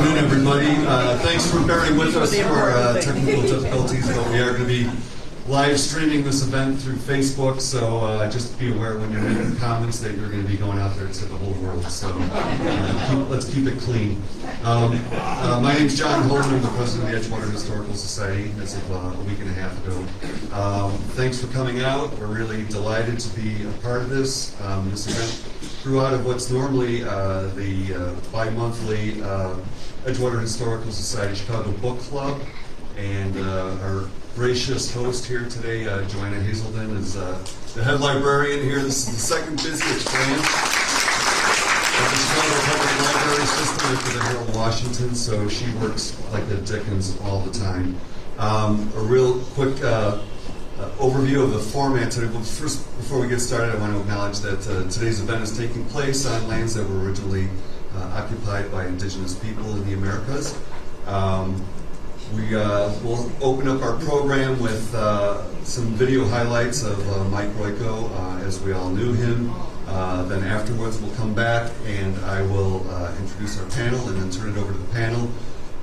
afternoon, everybody. Thanks for bearing with us for technical difficulties, but we are going to be live streaming this event through Facebook, so just be aware when you're making comments that you're going to be going out there to the whole world. So let's keep it clean. My name's John Holden. I'm the president of the Edgewater Historical Society as of a week and a half ago. Thanks for coming out. We're really delighted to be a part of this. This event grew out of what's normally the bi-monthly Edgewater Historical Society Chicago Book Club, and our gracious host here today, Joanna Hazelden, is the head librarian here. This is the second busiest branch of the Chicago Public Library System after the Herald Washington, so she works like the Dickens all the time. A real quick overview of the format today. Well, first, before we get started, I want to acknowledge that today's event is taking place on lands that were originally occupied by indigenous people in the Americas. We will open up our program with some video highlights of Mike Royko as we all knew him. Then afterwards we'll come back and I will introduce our panel and then turn it over to the panel.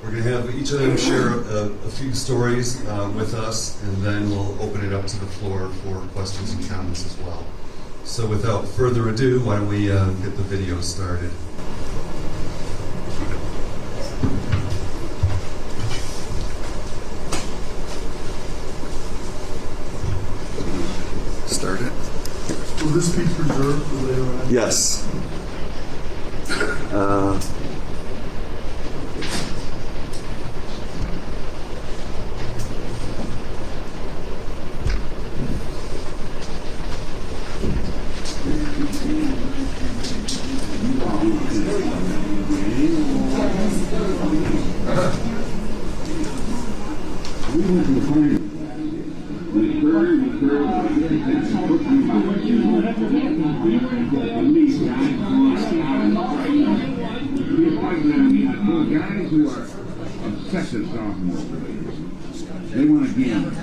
We're going to have each of them share a few stories with us, and then we'll open it up to the floor for questions and comments as well. So without further ado, why don't we get the video started. Start it. Will this be preserved for later on? Yes. Guys who are obsessive sophomore players, they want to gamble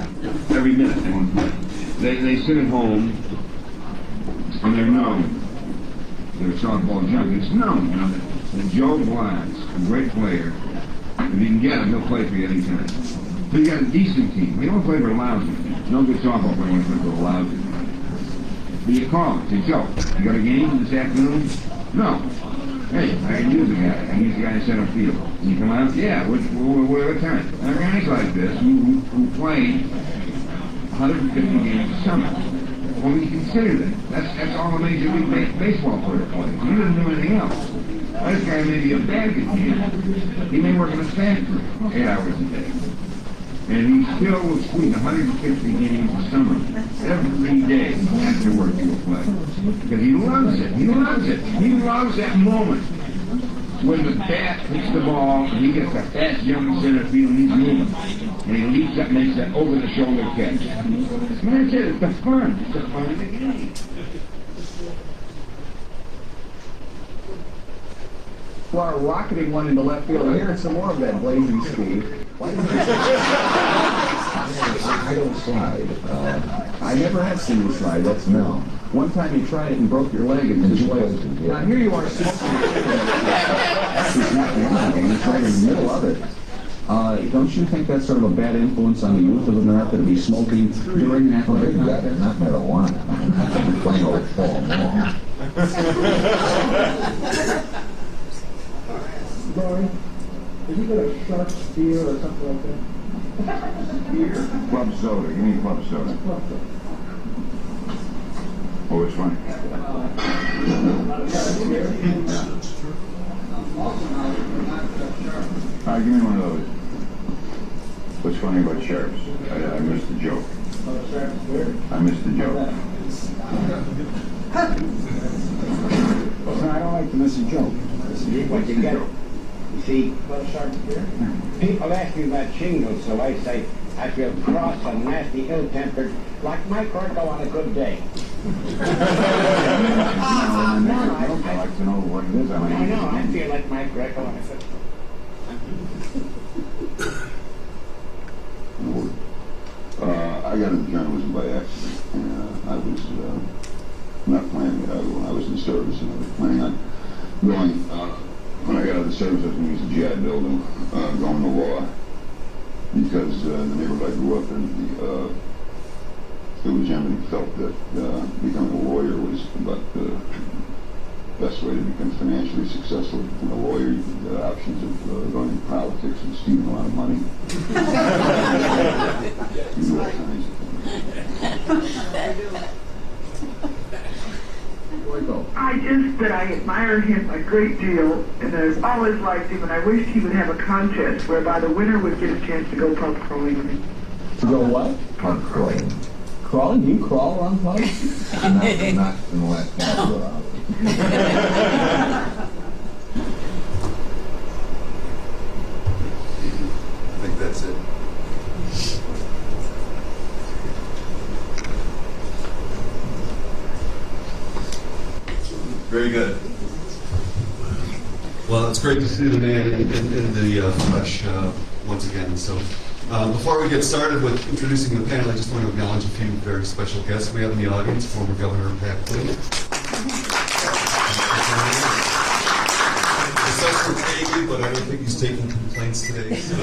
every minute. They want to play. They sit at home and they're known. They're softball junkies. Known, you know. And Joe Blatz, a great player, if you can get him, he'll play for you anytime. So you got a decent team. We don't play for lousy. No good softball player wants to play for lousy. But you call him. Say, Joe, you got a game this afternoon? No. Hey, I can use a guy. I can use a guy in center field. Can you come out? Yeah, what time? There are guys like this who play 150 games a summer. Well, when you consider that, that's all a Major League Baseball player plays. He doesn't do anything else. This guy may be a bad kid. He may work in a factory 8 hours a day. And he still will squeeze 150 games a summer. Every day after work he will play. Because he loves it. He loves it. He loves that moment when the bat hits the ball and he gets a fast jump in center field and he's moving. And he leaps up and makes that over-the-shoulder catch. And that's it. It's the fun. It's the fun of the game. Well, rocketing one into left field. Here, some more of that blazing speed. I don't slide. I never have seen you slide. That's no. One time you tried it and broke your leg and just went. Now here you are smoking. It's not lying. It's right in the middle of it. Don't you think that's sort of a bad influence on the youth of America to be smoking during that? Not marijuana. Plain old Paul. Barry, have you got a shark spear or something like that? Beer? Club soda. Give me club soda. Oh, it's funny. All right, give me one of those. What's funny about sharps? I missed the joke. I missed the joke. No, I don't like to miss a joke. What you get? You see, people ask me about shingles, so I say I feel cross and nasty, ill-tempered, like Mike Royko on a good day. I like to know what it is. I know, I feel like Mike Royko on a good day. I got into journalism by accident. I was not planning it. I was in service and I was planning on going, when I got out of the services when he was a GI building, going to law. Because the neighborhood I grew up in, it was generally felt that becoming a lawyer was about the best way to become financially successful. Becoming a lawyer, you had options of going into politics and stealing a lot of money. You do all kinds of things. I admire him a great deal, and I've always liked him, and I wish he would have a contest whereby the winner would get a chance to go pub crawling. To go what? Pub crawling. Crawling? Do you crawl on pubs? not in the last couple of hours. I think that's it. Very good. Well, it's great to see the man in the flesh once again. So, before we get started with introducing the panel, I just want to acknowledge a few very special guests we have in the audience. Former Governor Pat Quinn. Assessor Peggy, but I don't think he's taking complaints today. So.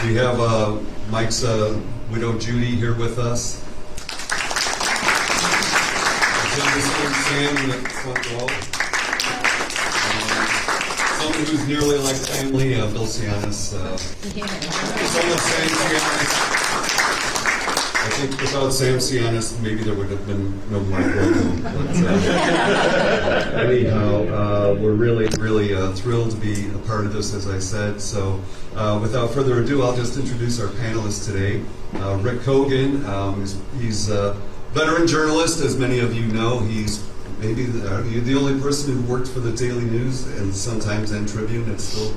We have Mike's widow Judy here with us. Sam in the front row. Someone who's nearly like family, Bill Sianis. Someone Sam Sianis. I think without Sam Sianis, maybe there would have been no Mike Royko. But anyhow, we're really thrilled to be a part of this, as I said. So without further ado, I'll just introduce our panelists today. Rick Kogan, he's a veteran journalist, as many of you know. He's maybe the only person who worked for the Daily News and sometimes and Tribune that's still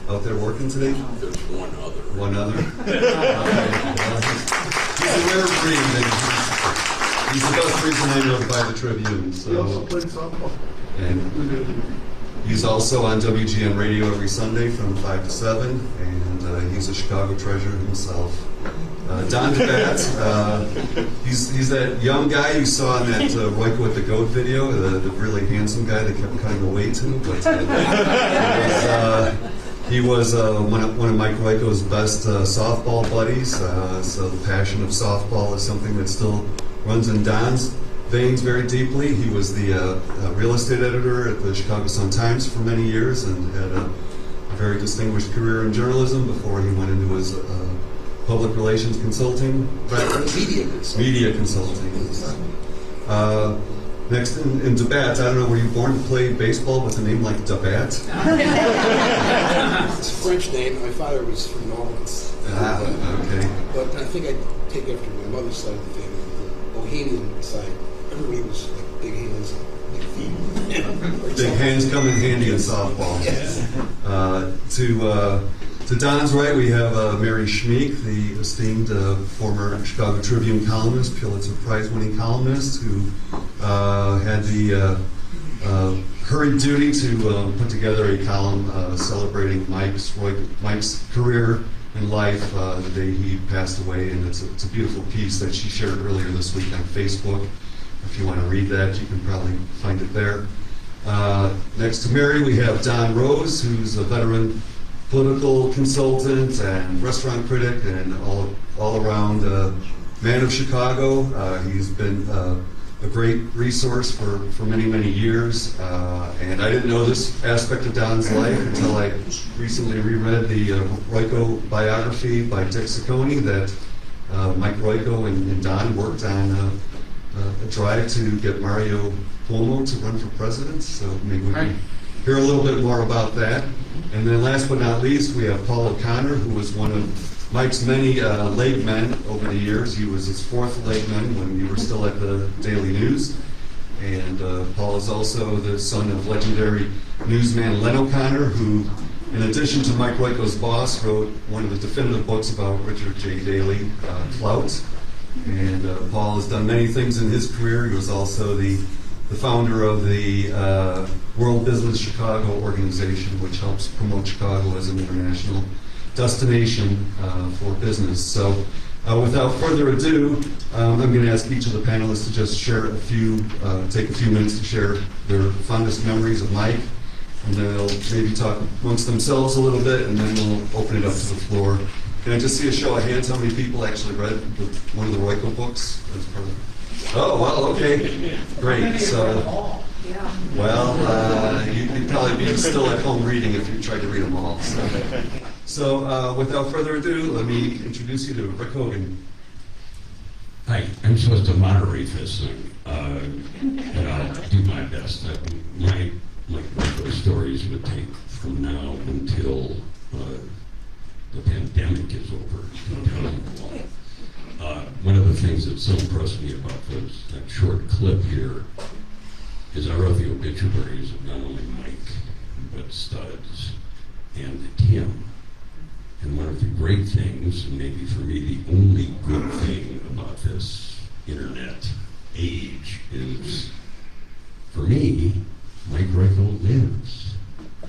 out there working today. There's one other. One other. Well, he's a rare breed, and he's the best reason I know to buy the Tribune. So, and he's also on WGN Radio every Sunday from 5 to 7, and he's a Chicago treasure himself. Don DeBat, he's that young guy you saw in that Royko with the Goat video, the really handsome guy that kept cutting away to. But he was one of Mike Royko's best softball buddies. So the passion of softball is something that still runs in Don's veins very deeply. He was the real estate editor at the Chicago Sun-Times for many years and had a very distinguished career in journalism before he went into his public relations consulting practice. Media consulting. Next in DeBat, I don't know, were you born to play baseball with a name like DeBat? It's a French name. My father was from New Orleans. Okay. But I think I take after my mother's side of the family, the Bohemian side. Everybody was like big hands, big feet. Big hands come in handy in softball. Yes. To Don's right, we have Mary Schmeek, the esteemed former Chicago Tribune columnist, Pulitzer Prize-winning columnist, who had the hurried duty to put together a column celebrating Mike's career and life the day he passed away, and it's a beautiful piece that she shared earlier this week on Facebook. If you want to read that, you can probably find it there. Next to Mary, we have Don Rose, who's a veteran political consultant and restaurant critic and all around man of Chicago. He's been a great resource for many years, and I didn't know this aspect of Don's life until I recently reread the Royko biography by Dick Ciccone that Mike Royko and Don worked on a drive to get Mario Cuomo to run for president, so maybe we can hear a little bit more about that. And then last but not least, we have Paul O'Connor, who was one of Mike's many leg men over the years. He was his fourth leg man when we were still at the Daily News. And Paul is also the son of legendary newsman Len O'Connor, who, in addition to Mike Royko's boss, wrote one of the definitive books about Richard J. Daley, Clout. And Paul has done many things in his career. He was also the founder of the World Business Chicago organization, which helps promote Chicago as an international destination for business. So Without further ado, I'm going to ask each of the panelists to just share take a few minutes to share their fondest memories of Mike, and then they'll maybe talk amongst themselves a little bit, and then we'll open it up to the floor. Can I just see a show of hands how many people actually read one of the Royko books? Oh, well, okay, great. So, well, you'd probably be still at home reading if you tried to read them all. So without further ado, let me introduce you to Rick Hogan. Hi, I'm supposed to moderate this thing, and I'll do my best. My Royko stories would take from now until the pandemic is over. One of the things that so impressed me about that short clip here is I wrote the obituaries of not only Mike, but Studs and Tim. And one of the great things, and maybe for me the only good thing about this internet age is, for me, Mike Royko lives.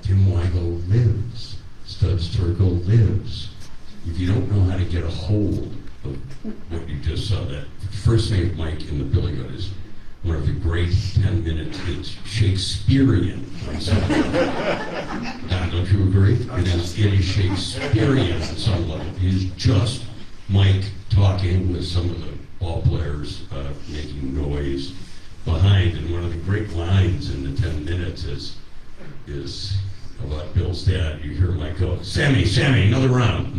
Tim Weigel lives. Studs Terkel lives. If you don't know how to get a hold of what you just saw, that first name of Mike in the Billy Goat is one of the great 10 minutes. It's Shakespearean. Don, don't you agree? It is Shakespearean on some level. It is just Mike talking with some of the ball players making noise behind. And one of the great lines in the 10 minutes is about Bill's dad. You hear Mike go, Sammy, another round.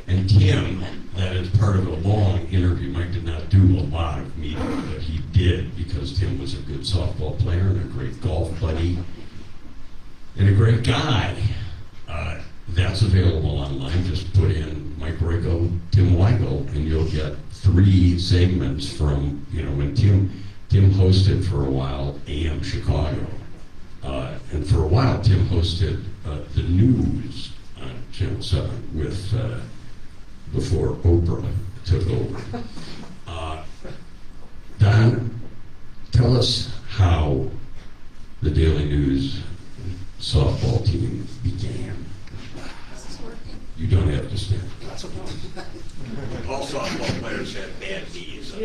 And Tim, that is part of a long interview. Mike did not do a lot of meeting, but he did because Tim was a good softball player and a great golf buddy and a great guy. That's available online. Just put in Mike Royko, Tim Weigel, and you'll get 3 segments from, when Tim hosted for a while AM Chicago. And for a while, Tim hosted the news on Channel 7 with before Oprah took over. Don, tell us how the Daily News softball team began. You don't have to stand. All softball players have bad knees. I've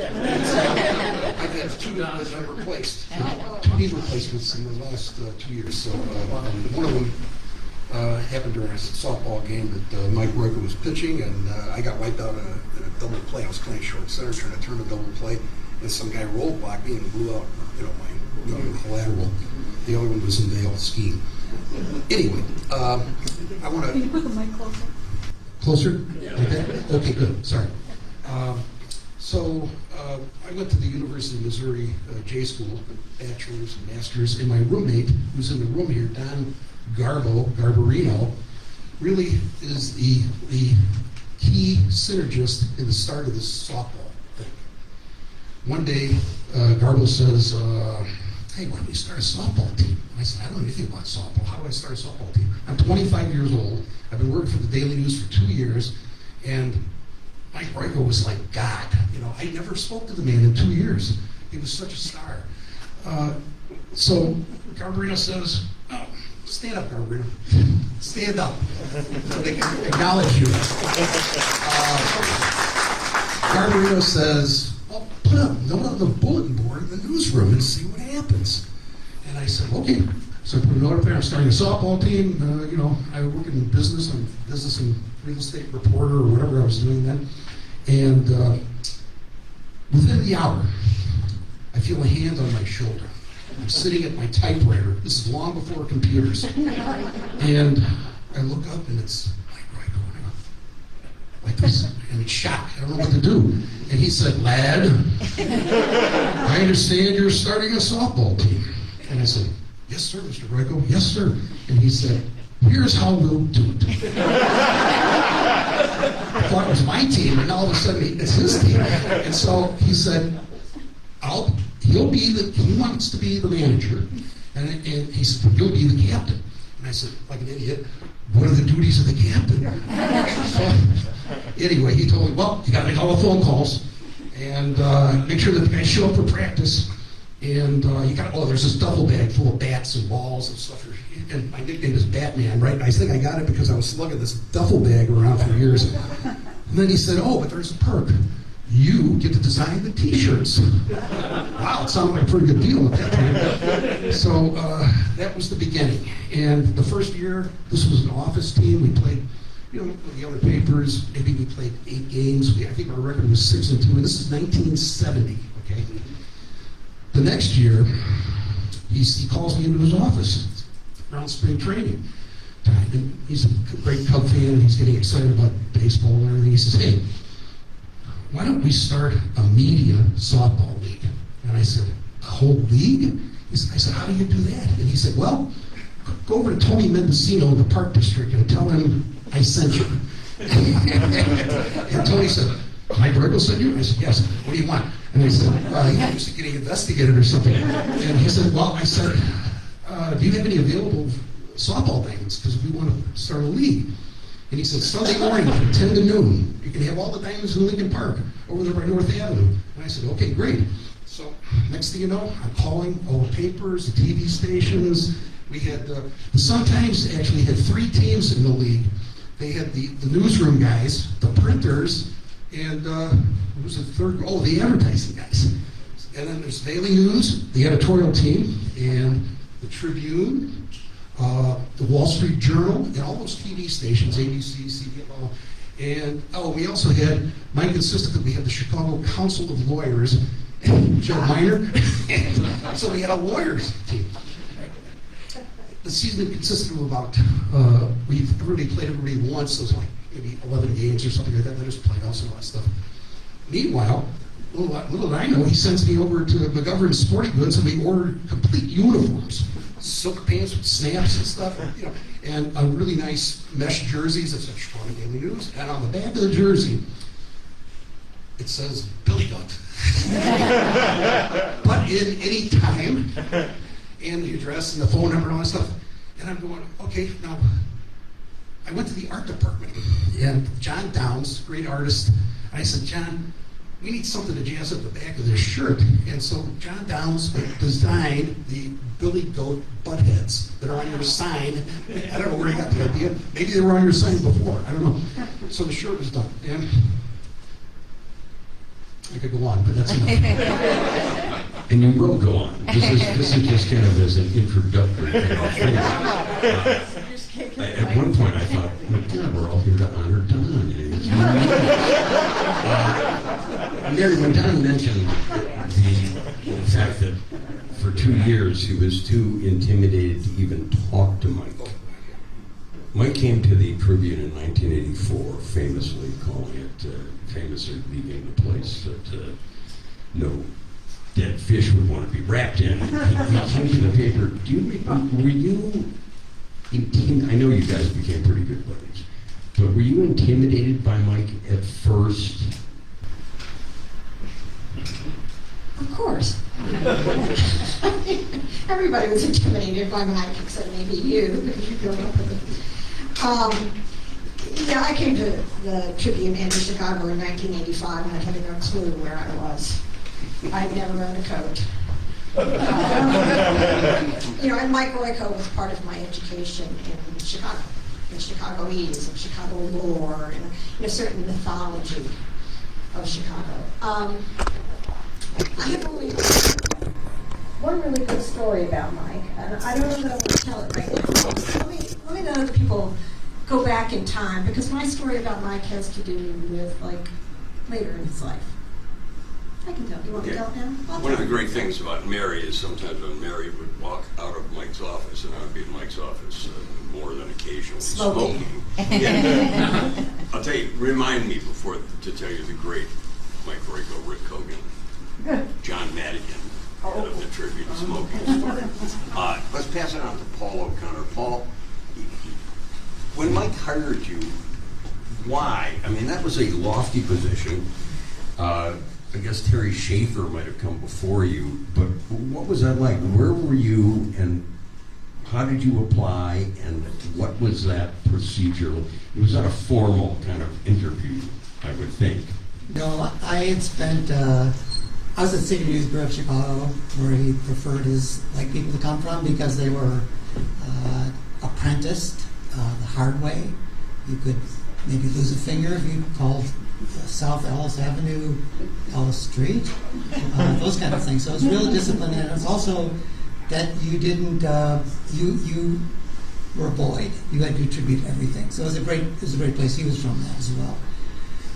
had 2 that I've replaced. 2 knee replacements in the last 2 years. So one of them happened during a softball game that Mike Royko was pitching, and I got wiped out in a double play. I was playing short center, trying to turn a double play, and some guy rolled blocked me and blew out, my collateral. The other one was in Vail skiing. Anyway, I want to. Can you put the mic closer? Closer? Yeah. Like that? Okay, good. Sorry. So I went to the University of Missouri J School, bachelor's and master's, and my roommate, who's in the room here, Don Garbarino, really is the key synergist in the start of this softball thing. One day, Garbo says, hey, why don't we start a softball team? And I said, I don't know anything about softball. How do I start a softball team? I'm 25 years old. I've been working for the Daily News for 2 years, and Mike Royko was like God. I never spoke to the man in 2 years. He was such a star. So Garbarino says, oh, stand up, Garbarino. Stand up. So they can acknowledge you. Garbarino says, well, put a note on the bulletin board in the newsroom and see what happens. And I said, okay. So I put a note up there. I'm starting a softball team. I work in business. I'm a business and real estate reporter or whatever I was doing then. And within the hour, I feel a hand on my shoulder. I'm sitting at my typewriter. This is long before computers. And I look up and it's Mike Royko. And I go, like this. I'm in shock. I don't know what to do. And he said, lad, I understand you're starting a softball team. And I said, yes, sir, Mr. Royko. Yes, sir. And he said, here's how we'll do it. I thought it was my team, and all of a sudden it's his team. And so he said, he wants to be the manager. And he said, you'll be the captain. And I said, like an idiot, what are the duties of the captain? So anyway, he told me, well, you got to make all the phone calls and make sure that the guys show up for practice. And there's this duffel bag full of bats and balls and stuff. And my nickname is Batman, right? And I think I got it because I was slugging this duffel bag around for years. And then he said, oh, but there's a perk. You get to design the T-shirts. Wow, it sounded like a pretty good deal at that time. So that was the beginning. And the first year, this was an office team. We played, with the other papers, maybe we played 8 games. I think our record was 6-2, and this is 1970, okay? The next year, he calls me into his office around spring training time. And he's a great Cub fan, and he's getting excited about baseball and everything. He says, hey, why don't we start a media softball league? And I said, a whole league? I said, how do you do that? And he said, well, go over to Tony Mendocino in the Park District and tell him I sent you. And Tony said, Mike Royko sent you? I said, yes. What do you want? And I said, yeah, he was getting investigated or something. And he said, well, I said, do you have any available softball diamonds? Because we want to start a league. And he said, Sunday morning from 10 to noon, you can have all the diamonds in Lincoln Park over there by North Avenue. And I said, okay, great. So next thing you know, I'm calling all the papers, the TV stations. We had, the Sun-Times actually had 3 teams in the league. They had the newsroom guys, the printers, and who was the third? Oh, the advertising guys. And then there's Daily News, the editorial team, and the Tribune, the Wall Street Journal, and all those TV stations, ABC, CBS, and we also had, Mike insisted that we had the Chicago Council of Lawyers, and Joe Miner, and so we had a lawyers team. The season consisted of about, everybody played everybody once, so it was like maybe 11 games or something like that, then there's playoffs and all that stuff. Meanwhile, little did I know, he sends me over to McGovern Sporting Goods and we ordered complete uniforms. Silk pants with snaps and stuff, and really nice mesh jerseys that said Chicago Daily News. And on the back of the jersey, it says Billy Goat. But in any time, and the address and the phone number and all that stuff. And I'm going, okay, now, I went to the art department, and John Downs, great artist, and I said, John, we need something to jazz up the back of this shirt. And so John Downs designed the Billy Goat butt heads that are on your sign. I don't know where he got the idea. Maybe they were on your sign before. I don't know. So the shirt was done. And I could go on, but that's enough. And you will go on. This is just kind of as an introductory kind of thing. At one point I thought, God, we're all here to honor Don. Mary, when Don mentioned the fact that for 2 years he was too intimidated to even talk to Mike. Mike came to the Tribune in 1984, famously calling it, famously leaving the place that no dead fish would want to be wrapped in. He came to the paper. Were you I know you guys became pretty good buddies, but were you intimidated by Mike at first? Of course. Everybody was intimidated by Mike, except maybe you, because you grew up with him. Yeah, I came to the Tribune in Chicago in 1985, and I had no clue where I was. I'd never owned a coat. And Mike Royko was part of my education in Chicago, in Chicagoese, and Chicago lore, and certain mythology of Chicago. I have only one really good story about Mike, and I don't know that I want to tell it right now. Let me let other people go back in time, because my story about Mike has to do with, later in his life. I can tell. You want me to tell it now? One of the great things about Mary is sometimes when Mary would walk out of Mike's office, and I would be in Mike's office more than occasionally smoking. Yeah. I'll tell you, remind me before to tell you the great Mike Royko, Rick Kogan, John Madigan, head of the Tribune Smoking Story. Let's pass it on to Paul O'Connor. Paul, when Mike hired you, why? I mean, that was a lofty position. I guess Terry Schaefer might have come before you, but what was that like? Where were you, and how did you apply, and what was that procedure? It was not a formal kind of interview, I would think. No, I had spent I was at City News Bureau of Chicago, where he preferred his people to come from because they were apprenticed the hard way. You could maybe lose a finger if you called South Ellis Avenue Ellis Street, those kind of things. So it's real discipline, and it's also that you didn't you were a Boyd. You had to contribute everything. So it was a great place. He was from that as well.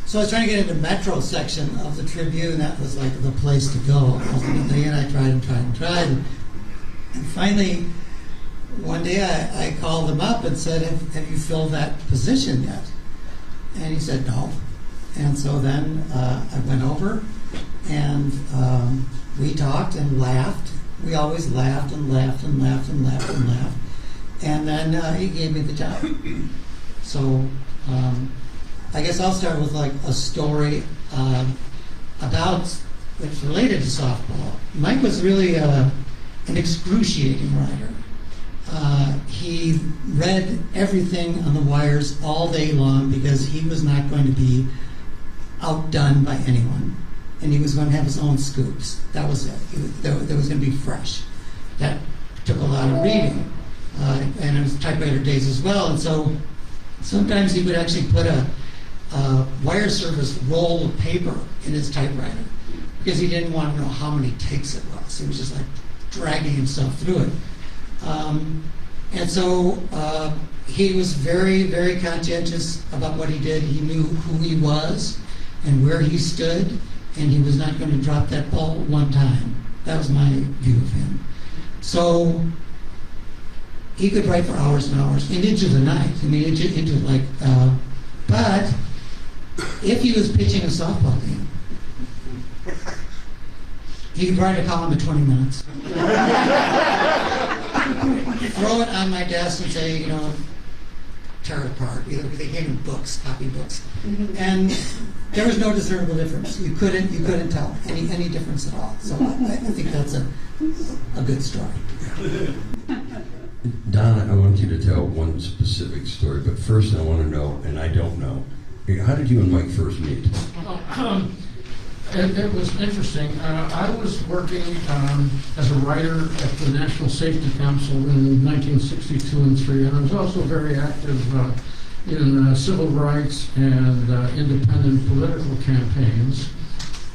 So I was trying to get into the Metro section of the Tribune. That was like the place to go ultimately, and I tried and tried and tried. And finally, one day I called him up and said, have you filled that position yet? And he said, no. And so then I went over, and we talked and laughed. We always laughed and laughed and laughed and laughed and laughed. And then he gave me the job. So I guess I'll start with like a story about, it's related to softball. Mike was really an excruciating writer. He read everything on the wires all day long because he was not going to be outdone by anyone. And he was going to have his own scoops. That was it. There was going to be fresh. That took a lot of reading. And it was typewriter days as well. And so sometimes he would actually put a wire service roll of paper in his typewriter because he didn't want to know how many takes it was. He was just like dragging himself through it. And so he was very, very conscientious about what he did. He knew who he was and where he stood, and he was not going to drop that ball one time. That was my view of him. So he could write for hours and hours and into the night. I mean, into like, but if he was pitching a softball game, he could write a column in 20 minutes. Throw it on my desk and say, tear it apart. Either they gave him books, copy books, and there was no discernible difference. You couldn't tell any difference at all. So I think that's a good story. Don, I want you to tell one specific story, but first I want to know, and I don't know, how did you and Mike first meet? It was interesting. I was working as a writer at the National Safety Council in 1962 and 3, and I was also very active in civil rights and independent political campaigns.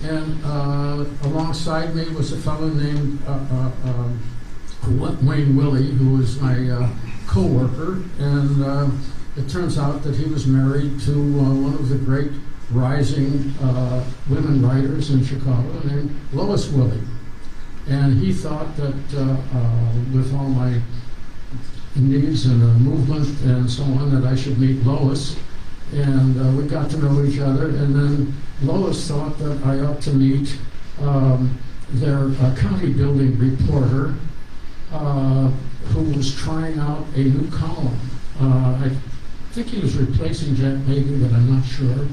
And alongside me was a fellow named Wayne Willie, who was my co-worker, and it turns out that he was married to one of the great rising women writers in Chicago named Lois Willie. And he thought that with all my needs and movement and so on, that I should meet Lois. And we got to know each other. And then Lois thought that I ought to meet their county building reporter who was trying out a new column. I think he was replacing Jack Maybe, but I'm not sure.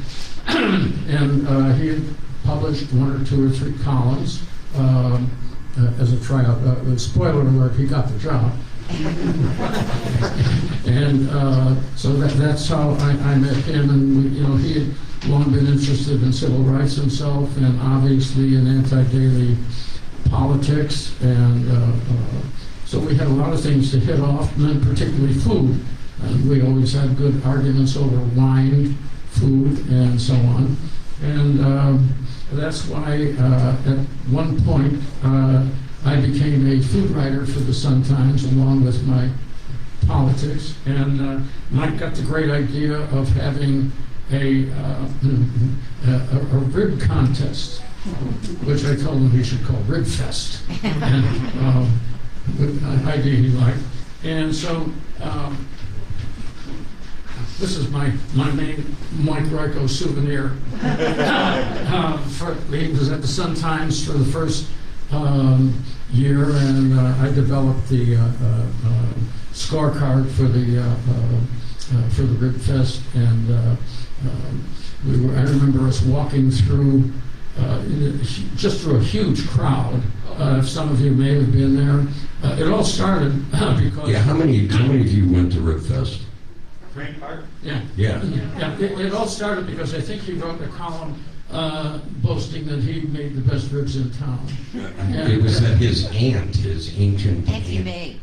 And he had published 1 or 2 or 3 columns as a tryout. Spoiler alert, he got the job. And so that's how I met him. And he had long been interested in civil rights himself, and obviously in anti-daily politics. And so we had a lot of things to hit off, and then particularly food. We always had good arguments over wine, food, and so on. And that's why at one point I became a food writer for the Sun-Times along with my politics. And Mike got the great idea of having a rib contest, which I told him he should call Rib Fest. And an idea he liked. And so this is my main Mike Royko souvenir. He was at the Sun-Times for the first year, and I developed the scorecard for the Rib Fest, and I remember us walking through just through a huge crowd. Some of you may have been there. It all started because How many of you went to Rib Fest? Yeah. It all started because I think he wrote a column boasting that he made the best ribs in town. It was that his aunt, his ancient Auntie aunt, May.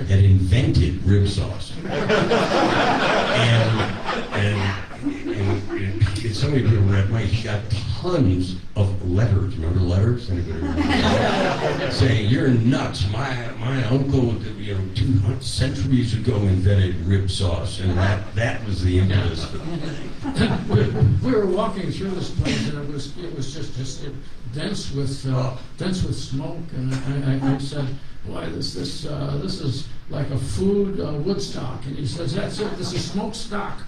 had invented rib sauce. And some of you read Mike, he got tons of letters. Remember letters? Anybody remember? Saying, you're nuts. My uncle, 200 centuries ago invented rib sauce, and that was the impetus. We were walking through this place, and it was just dense with smoke, and I said, "Boy, this is like a food Woodstock." And he says, "That's it. This is smokestack."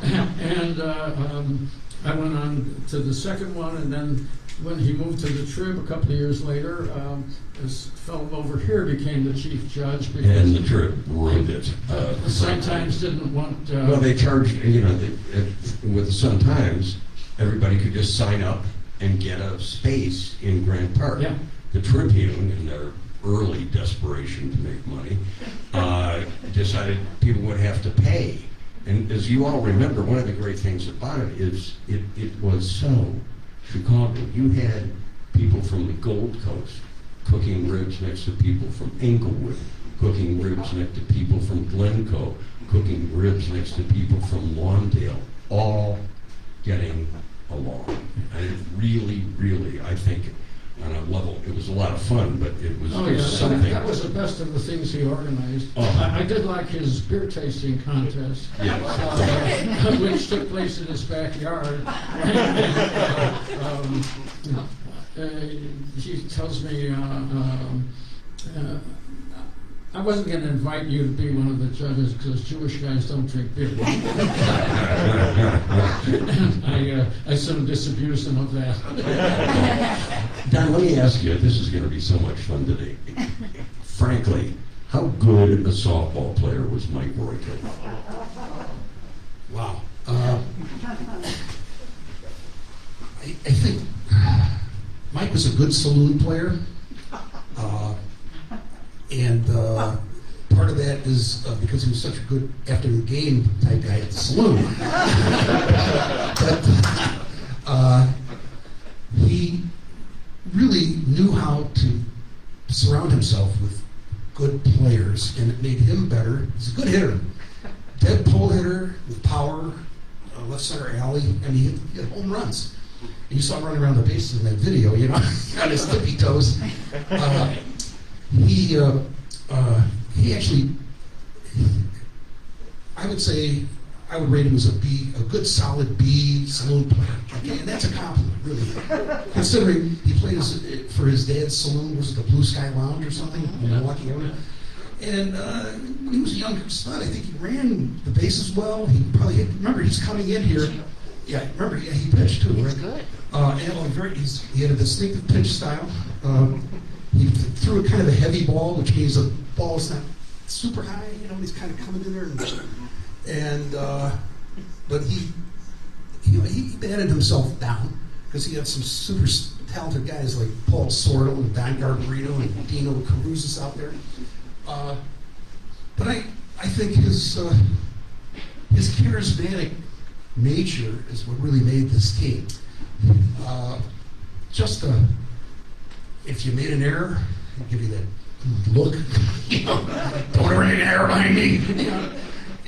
And I went on to the second one, and then when he moved to the Trib a couple of years later, this fellow over here became the chief judge. And the Trib ruined it. The Sun-Times didn't want... well, they charged, with the Sun-Times, everybody could just sign up and get a space in Grant Park. Yeah. The Tribune, in their early desperation to make money, decided people would have to pay. And as you all remember, one of the great things about it is it was so Chicago. You had people from the Gold Coast cooking ribs next to people from Englewood, cooking ribs next to people from Glencoe, cooking ribs next to people from Lawndale, all getting along. And it really, really, I think, on a level, it was a lot of fun, but it was something. That was the best of the things he organized. Oh. I did like his beer tasting contest, which took place in his backyard. He tells me, I wasn't going to invite you to be one of the judges because Jewish guys don't drink beer. And I sort of disabused him of that. Don, let me ask you, this is going to be so much fun today. Frankly, how good a softball player was Mike Royko? Wow. I think Mike was a good saloon player. And part of that is because he was such a good after-the-game type guy at the saloon. But he really knew how to surround himself with good players, and it made him better. He's a good hitter. Dead pull hitter with power, left center alley, and he hit home runs. And you saw him running around the bases in that video, on his tippy toes. He actually, I would say, I would rate him as a B, a good solid B saloon player. Okay, and that's a compliment, really. Considering he played for his dad's saloon, was it the Blue Sky Lounge or something in Milwaukee area? And when he was a younger son, I think he ran the bases well. He probably remember, he's coming in here. Yeah, remember, he pitched too, right? Good. And he had a distinctive pitch style. He threw a kind of a heavy ball, which means the ball is not super high. He's kind of coming in there, but he batted himself down because he had some super talented guys like Paul Sordo and Don Garbarino and Dino Caruzas out there. But I think his charismatic nature is what really made this team. If you made an error, he'd give you that look, don't ever make an error behind me.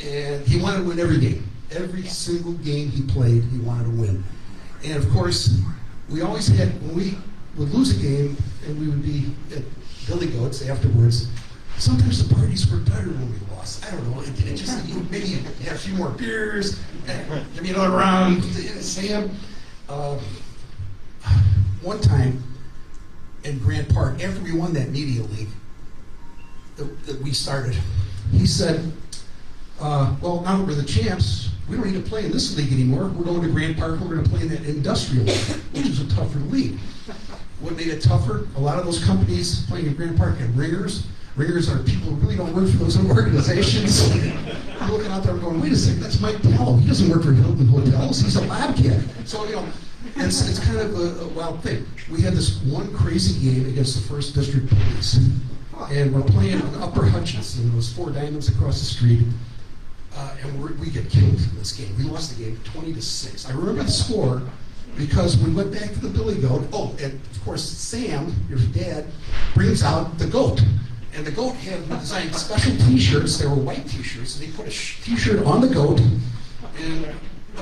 And he wanted to win every game. Every single game he played, he wanted to win. And of course, we always had, when we would lose a game and we would be at Billy Goat's afterwards, sometimes the parties were better when we lost. I don't know, it just, maybe you had a few more beers, give me another round, Sam. One time, in Grant Park, after we won that media league that we started, he said, well, now that we're the champs, we don't need to play in this league anymore. We're going to Grant Park, we're going to play in that industrial league, which is a tougher league. What made it tougher? A lot of those companies playing in Grant Park had ringers. Ringers are people who really don't work for those organizations. I'm looking out there and going, wait a second, that's Mike Tello. He doesn't work for Hilton Hotels, he's a lab cat. So, it's kind of a wild thing. We had this one crazy game against the First District Police, and we're playing on Upper Hutchinson. Those 4 diamonds across the street. and we get killed in this game. We lost the game 20-6. I remember the score because we went back to the billy goat. Oh, and of course Sam, your dad, brings out the goat. And the goat had designed special T-shirts. They were white T-shirts, and they put a T-shirt on the goat. And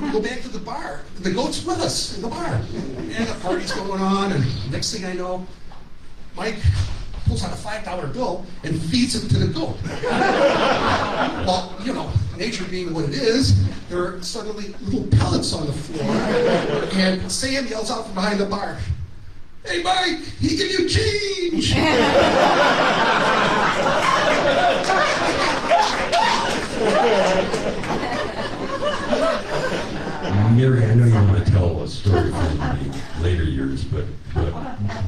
we go back to the bar. The goat's with us in the bar, and the party's going on. And next thing I know, Mike pulls out a $5 bill and feeds it to the goat. Well, you know, nature being what it is, there are suddenly little pellets on the floor, and Sam yells out from behind the bar, "Hey, Mike, he give you change!" Mary, I know you want to tell a story from the later years, but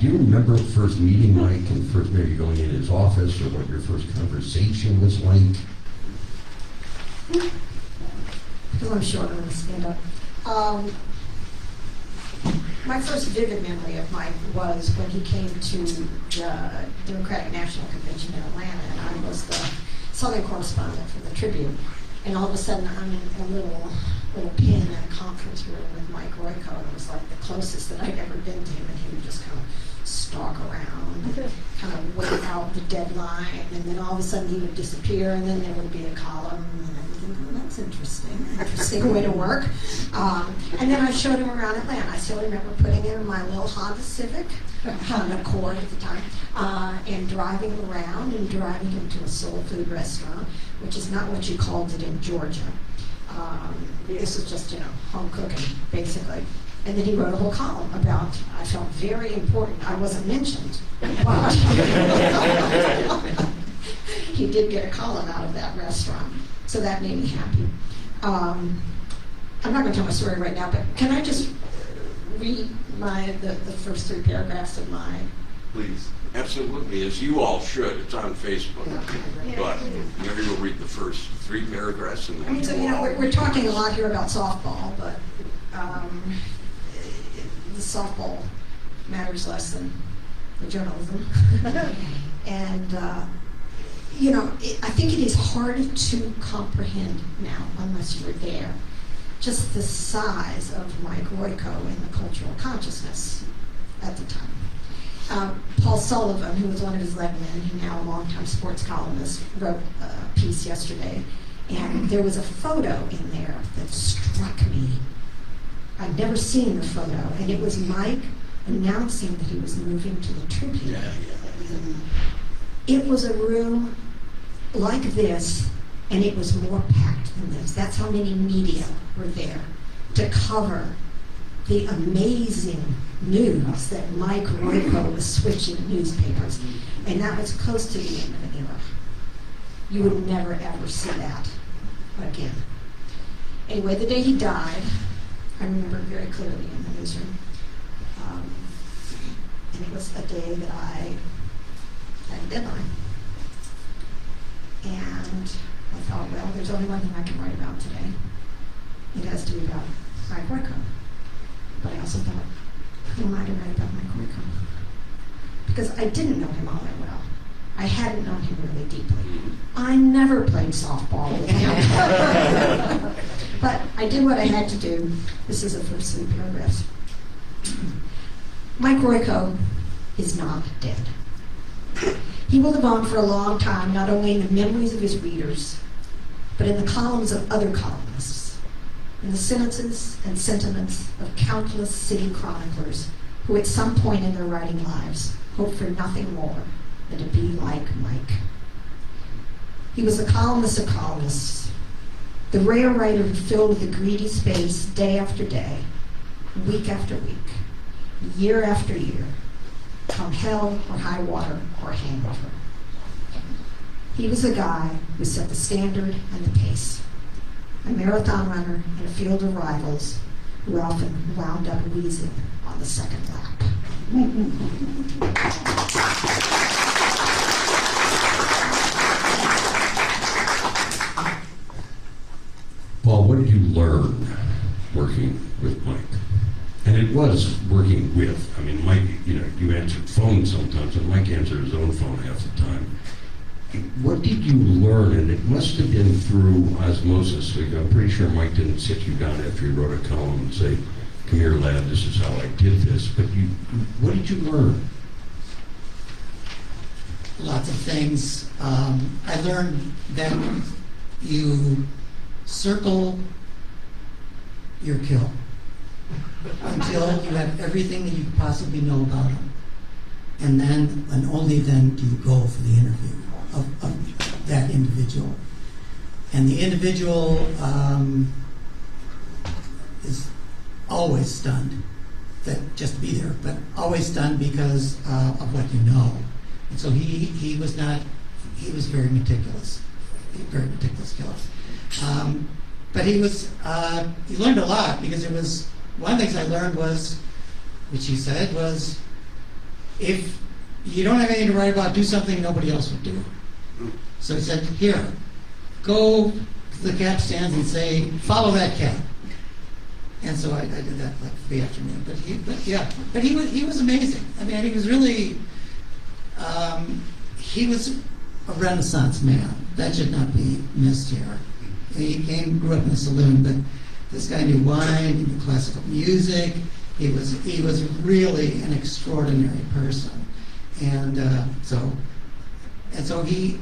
do you remember first meeting Mike and first maybe going in his office, or what your first conversation was like? Because I'm short, I'm going to stand up. My first vivid memory of Mike was when he came to the Democratic National Convention in Atlanta, and I was the Southern correspondent for the Tribune. And all of a sudden, I'm in a little pen in a conference room with Mike Royko, and it was like the closest that I'd ever been to him, and he would just kind of stalk around, kind of wait out the deadline, and then all of a sudden he would disappear, and then there would be a column, and everything. Oh, that's interesting way to work. And then I showed him around Atlanta. I still remember putting him in my little Honda Civic, Honda Accord at the time, and driving him around and driving him to a soul food restaurant, which is not what you called it in Georgia. This was just, home cooking, basically. And then he wrote a whole column about, I felt very important. I wasn't mentioned, but he did get a column out of that restaurant. So that made me happy. I'm not going to tell my story right now, but can I just read the first 3 paragraphs of my... Please. Absolutely, as you all should. It's on Facebook. But Mary will read the first 3 paragraphs. And then So, we're talking a lot here about softball, but the softball matters less than the journalism. And, I think it is hard to comprehend now, unless you're there, just the size of Mike Royko in the cultural consciousness at the time. Paul Sullivan, who was one of his lead men, who now a longtime sports columnist, wrote a piece yesterday, and there was a photo in there that struck me. I'd never seen the photo, and it was Mike announcing that he was moving to the Tribune. It was a room like this, and it was more packed than this. That's how many media were there to cover the amazing news that Mike Royko was switching newspapers. And that was close to the end of an era. You would never, ever see that again. Anyway, the day he died, I remember very clearly in the newsroom. And it was a day that I had a deadline. And I thought, well, there's only one thing I can write about today. It has to be about Mike Royko. But I also thought, who am I to write about Mike Royko? Because I didn't know him all that well. I hadn't known him really deeply. I never played softball with him. But I did what I had to do. This is the first 3 paragraphs. Mike Royko is not dead. He will live on for a long time, not only in the memories of his readers, but in the columns of other columnists, in the sentences and sentiments of countless city chroniclers who at some point in their writing lives hoped for nothing more than to be like Mike. He was a columnist of columnists, the rare writer who filled the greedy space day after day, week after week, year after year, come hell or high water or hangover. He was a guy who set the standard and the pace, a marathon runner in a field of rivals who often wound up wheezing on the second lap. Paul, what did you learn working with Mike? And it was working with. I mean, Mike, you answered phones sometimes, and Mike answered his own phone half the time. what did you learn? And it must have been through osmosis. I'm pretty sure Mike didn't sit you down after he wrote a column and say, "Come here, lad, this is how I did this." But what did you learn? Lots of things. I learned that you circle your kill until you have everything that you could possibly know about him. And then, and only then, do you go for the interview of that individual. And the individual is always stunned that just to be there, but always stunned because of what you know. And so he was very meticulous, killer. But he learned a lot, because one of the things I learned was, which he said was, if you don't have anything to write about, do something nobody else would do. So he said, here, go to the cat stands and say, follow that cat. And so I did that like for the afternoon. But he was amazing. I mean, he was really, he was a Renaissance man. That should not be missed here. He grew up in a saloon, but this guy knew wine, he knew classical music. He was really an extraordinary person, and so he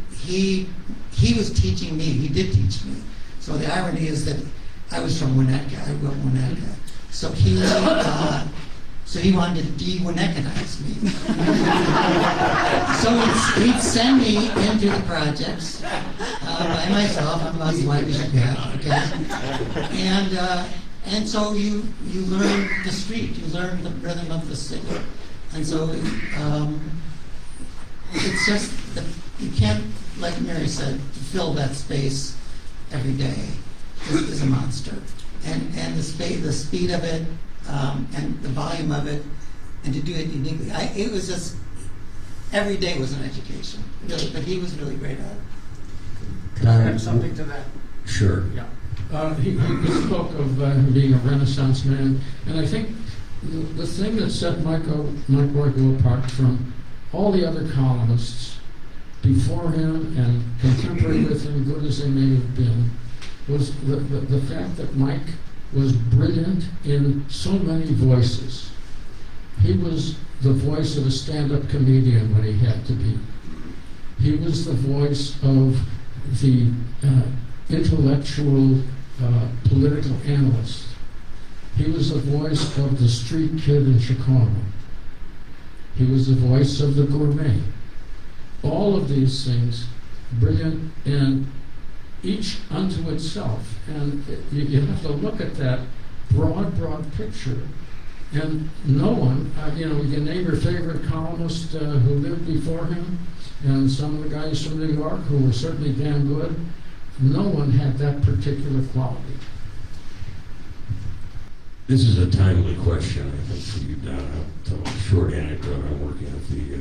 was teaching me. He did teach me. So the irony is that I was from Winnetka. I grew up in Winnetka. So he wanted to de-Winnekanize me. So he'd send me into the projects by myself. I'm about as white as you get, okay? And so you learn the street, you learn the rhythm of the city. And so it's just that you can't, like Mary said, fill that space every day is a monster. And the speed of it, and the volume of it, and to do it uniquely. It was just, every day was an education, really, but he was really great at it. Can I add something to that? Sure. Yeah. He spoke of him being a Renaissance man, and I think the thing that set Mike Royko apart from all the other columnists before him and contemporary with him, good as they may have been, was the fact that Mike was brilliant in so many voices. He was the voice of a stand-up comedian when he had to be. He was the voice of the intellectual political analyst. He was the voice of the street kid in Chicago. He was the voice of the gourmet. All of these things, brilliant, and each unto itself. And you have to look at that broad picture. And no one, you can name your favorite columnist who lived before him, and some of the guys from New York who were certainly damn good. No one had that particular quality. This is a timely question, I think, for you, Don. I'll tell a short anecdote. I'm working at the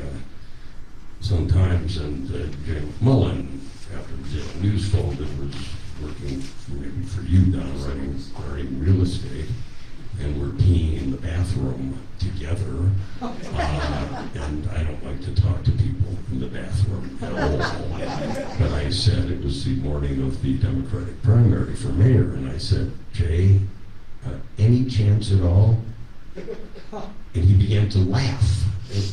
Sun-Times, and Jay McMullen, after the Daily News folded, was working maybe for you, Don, writing real estate, and we're peeing in the bathroom together. And I don't like to talk to people in the bathroom at all. But I said, it was the morning of the Democratic primary for mayor, and I said, Jay, any chance at all? And he began to laugh,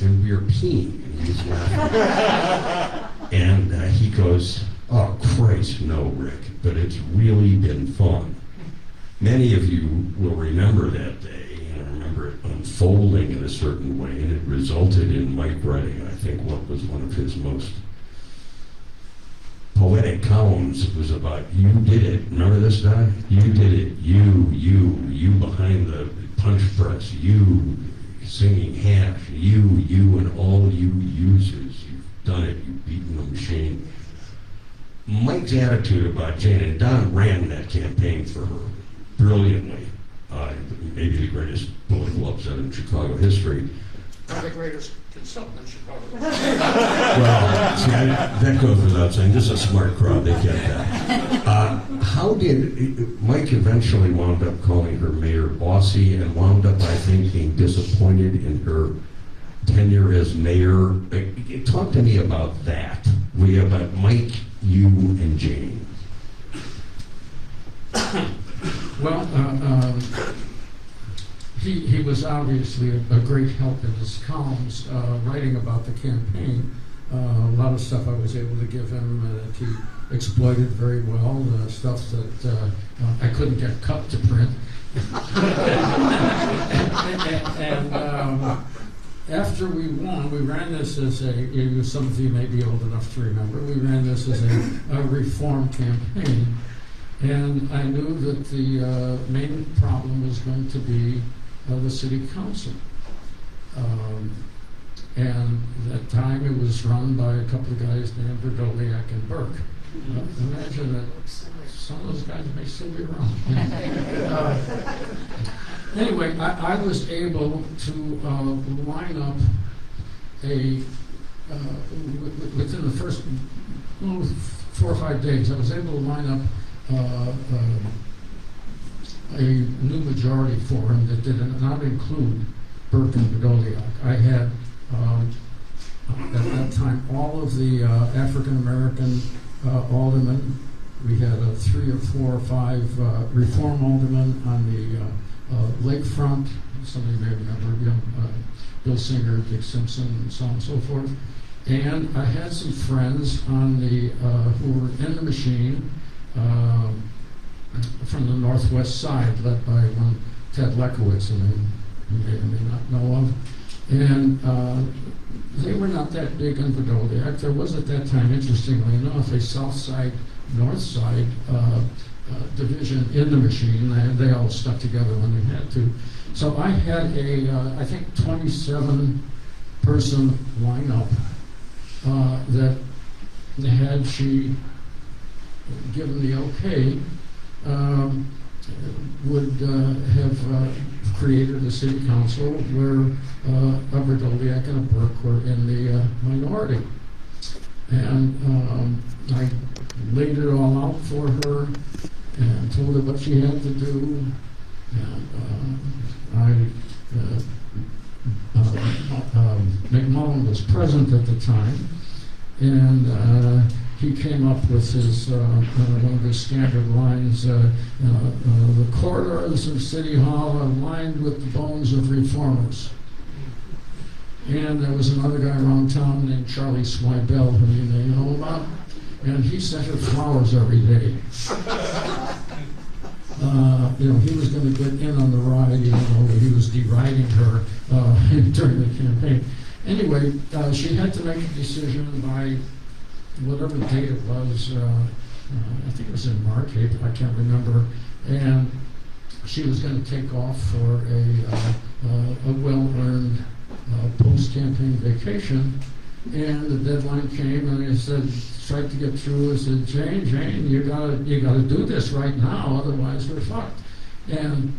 and we were peeing, and he was laughing. And he goes, oh, Christ, no, Rick, but it's really been fun. Many of you will remember that day, and I remember it unfolding in a certain way, and it resulted in Mike writing, I think, what was one of his most poetic columns. It was about, you did it. Remember this, Don? You did it. You behind the punch press. You singing hash. You, and all you users. You've done it. You've beaten the machine. Mike's attitude about Jane, and Don ran that campaign for her brilliantly. Maybe the greatest political upset in Chicago history. Not the greatest consultant in Chicago. Well, see, that goes without saying. This is a smart crowd. They get that. How did Mike eventually wound up calling her Mayor Bossy, and wound up, I think, being disappointed in her tenure as mayor? Talk to me about that. We have Mike, you, and Jane. Well, he was obviously a great help in his columns, writing about the campaign. A lot of stuff I was able to give him that he exploited very well, stuff that I couldn't get cut to print. and after we won, we ran this as some of you may be old enough to remember, we ran this as a reform campaign. And I knew that the main problem was going to be the city council. And at that time it was run by a couple of guys named Verdoliak and Burke. Imagine that some of those guys may still be around. Anyway, I was able to line up within the first 4 or 5 days, I was able to line up a new majority for him that did not include Burke and Verdoliak. I had at that time all of the African American aldermen. We had 3 or 4 or 5 reform aldermen on the lakefront. Somebody may remember Bill Singer, Dick Simpson, and so on and so forth. And I had some friends on the who were in the machine from the northwest side, led by one Ted Lekowitz, who you may or may not know of. And they were not that big in Verdoliak. There was at that time, interestingly enough, a south side, north side division in the machine. They all stuck together when they had to. So I had I think 27-person lineup that had she given the okay, would have created a city council where a Verdoliak and a Burke were in the minority. And I laid it all out for her and told her what she had to do. And McMullen was present at the time, and he came up with his one of his standard lines: "The corridors of City Hall are lined with the bones of reformers." And there was another guy around town named Charlie Swibel, who you may know about, and he sent her flowers every day. He was going to get in on the ride, even though he was deriding her during the campaign. Anyway, she had to make a decision by whatever date it was. I think it was in March, April, I can't remember. And she was going to take off for a well-earned post-campaign vacation. And the deadline came, and I said, tried to get through. I said, Jane, you gotta do this right now, otherwise we're fucked. And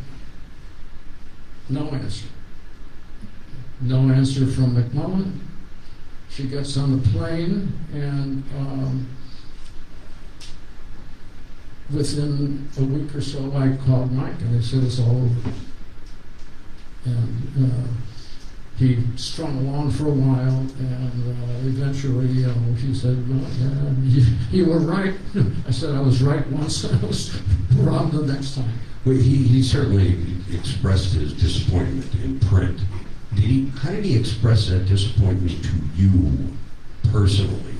no answer. No answer from McMullen. She gets on the plane, and within a week or so, I called Mike, and I said, it's all over. And he strung along for a while, and eventually, he said, well, you were right. I said, I was right once, I was wrong the next time. Well, he certainly expressed his disappointment in print. How did he express that disappointment to you personally,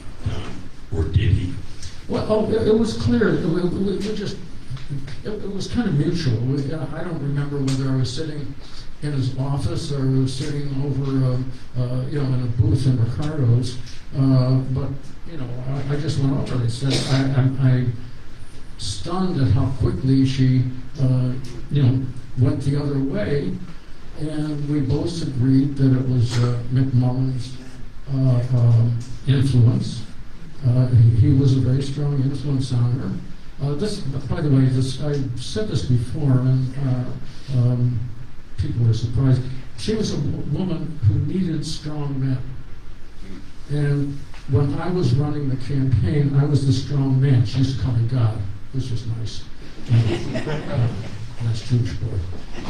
or did he? Well, it was clear. It was kind of mutual. I don't remember whether I was sitting in his office or was sitting over, in a booth in Ricardo's. But I just went over and said, I'm stunned at how quickly she, went the other way. And we both agreed that it was McMullen's influence. He was a very strong influence on her. By the way, I said this before, and people were surprised. She was a woman who needed strong men. And when I was running the campaign, I was the strong man. She used to call me God, which was nice. Nice Jewish boy. I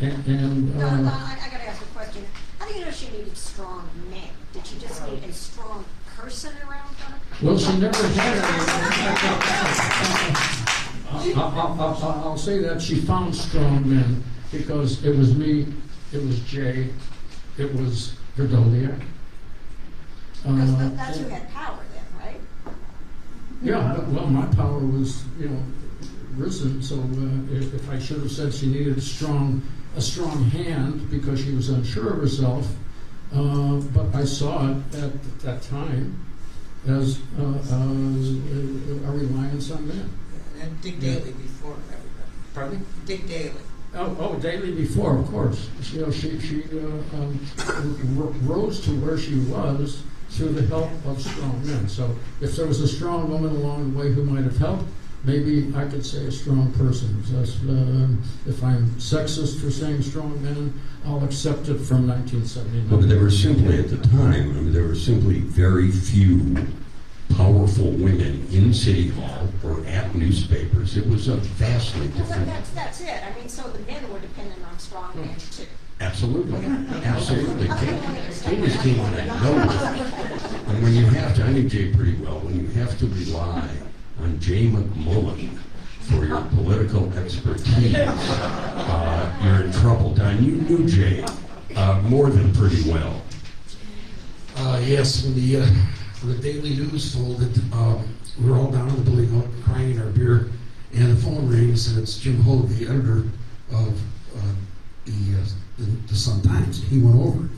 got to ask a question. How do you know she needed strong men? Did she just need a strong person around her? Well, she never had any. I'll say that she found strong men because it was me, it was Jay, it was Verdolia. Because that's who had power then, right? Yeah, well, my power was, risen. So if I should have said she needed a strong hand because she was unsure of herself, but I saw it at that time as a reliance on men. And Dick Daley before everybody. Pardon me? Dick Daley. Oh, Daley before, of course. She rose to where she was through the help of strong men. So if there was a strong woman along the way who might have helped, maybe I could say a strong person. Just, if I'm sexist for saying strong men, I'll accept it from 1979. But there were simply, at the time, there were simply very few powerful women in City Hall or at newspapers. It was a vastly Well, different... that's it. I mean, so the men were dependent on strong men too. Absolutely. Absolutely. They just came out of nowhere. And when you have to, I knew Jay pretty well, when you have to rely on Jay McMullen for your political expertise, you're in trouble. Don, you knew Jay more than pretty well. Yes, when the Daily News folded, we were all down in the building out crying our beer, and the phone rings, and it's Jim Hogue, the editor of the Sun-Times. He went over,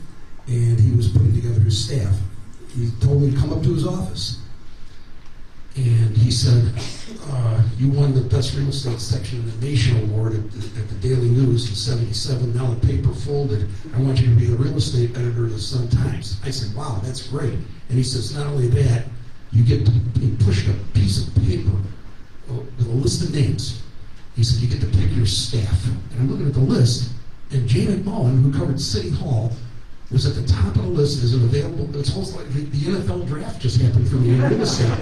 and he was putting together his staff. He told me to come up to his office. And he said, you won the Best Real Estate Section of the Nation Award at the Daily News in '77. Now the paper folded. I want you to be the real estate editor of the Sun-Times. I said, wow, that's great. And he says, not only that, you get to be pushed a piece of paper with a list of names. He said, you get to pick your staff. And I'm looking at the list, and Jay McMullen, who covered City Hall, was at the top of the list as an available. It's almost like the NFL draft just happened for me in real estate.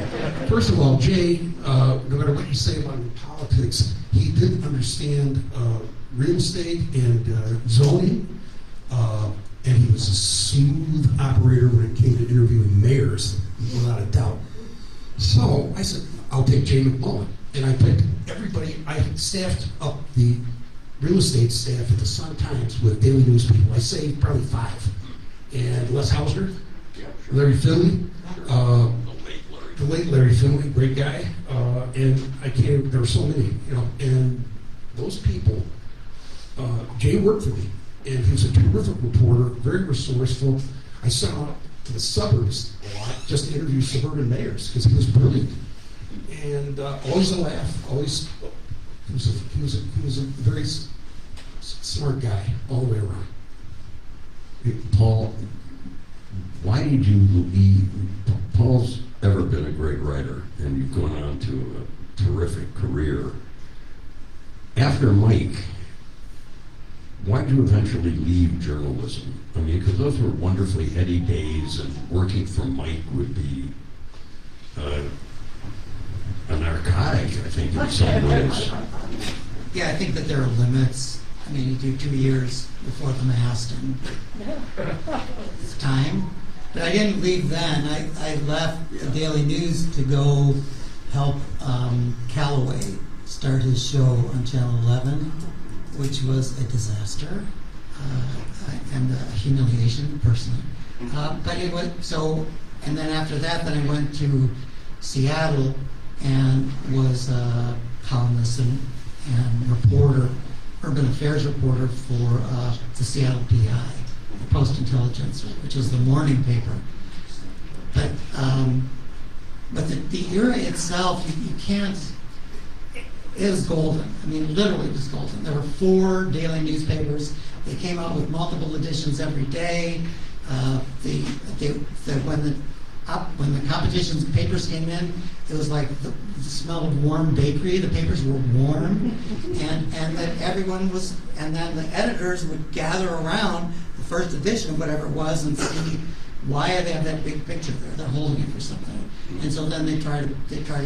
First of all, Jay, no matter what you say about politics, he didn't understand real estate and zoning, and he was a smooth operator when it came to interviewing mayors, without a doubt. So I said, I'll take Jay McMullen. And I picked everybody. I staffed up the real estate staff at the Sun-Times with Daily News people. I say probably 5. And Les Hausner, Larry Finley, the late Larry Finley, great guy. And there were so many, and those people, Jay worked for me, and he was a terrific reporter, very resourceful. I sent him out to the suburbs a lot just to interview suburban mayors because he was brilliant. And always a laugh, always, he was a very smart guy all the way around. Paul, why did you leave? Paul's ever been a great writer, and you've gone on to a terrific career. After Mike, why did you eventually leave journalism? I mean, because those were wonderfully heady days, and working for Mike would be a narcotic, I think, in some ways. Yeah, I think that there are limits. I mean, you do 2 years before the mast, and it's time. But I didn't leave then. I left the Daily News to go help Calloway start his show on Channel 11, which was a disaster and a humiliation, personally. But it was so. And then after that, then I went to Seattle and was a columnist and reporter, urban affairs reporter for the Seattle PI, Post-Intelligence, which is the morning paper. But the era itself, you can't. It was golden. I mean, literally, it was golden. There were 4 daily newspapers. They came out with multiple editions every day. When the competition's papers came in, it was like the smell of warm bakery. The papers were warm, and that everyone was, and then the editors would gather around the first edition of whatever it was and see why they have that big picture there. They're holding it for something, and so then they try to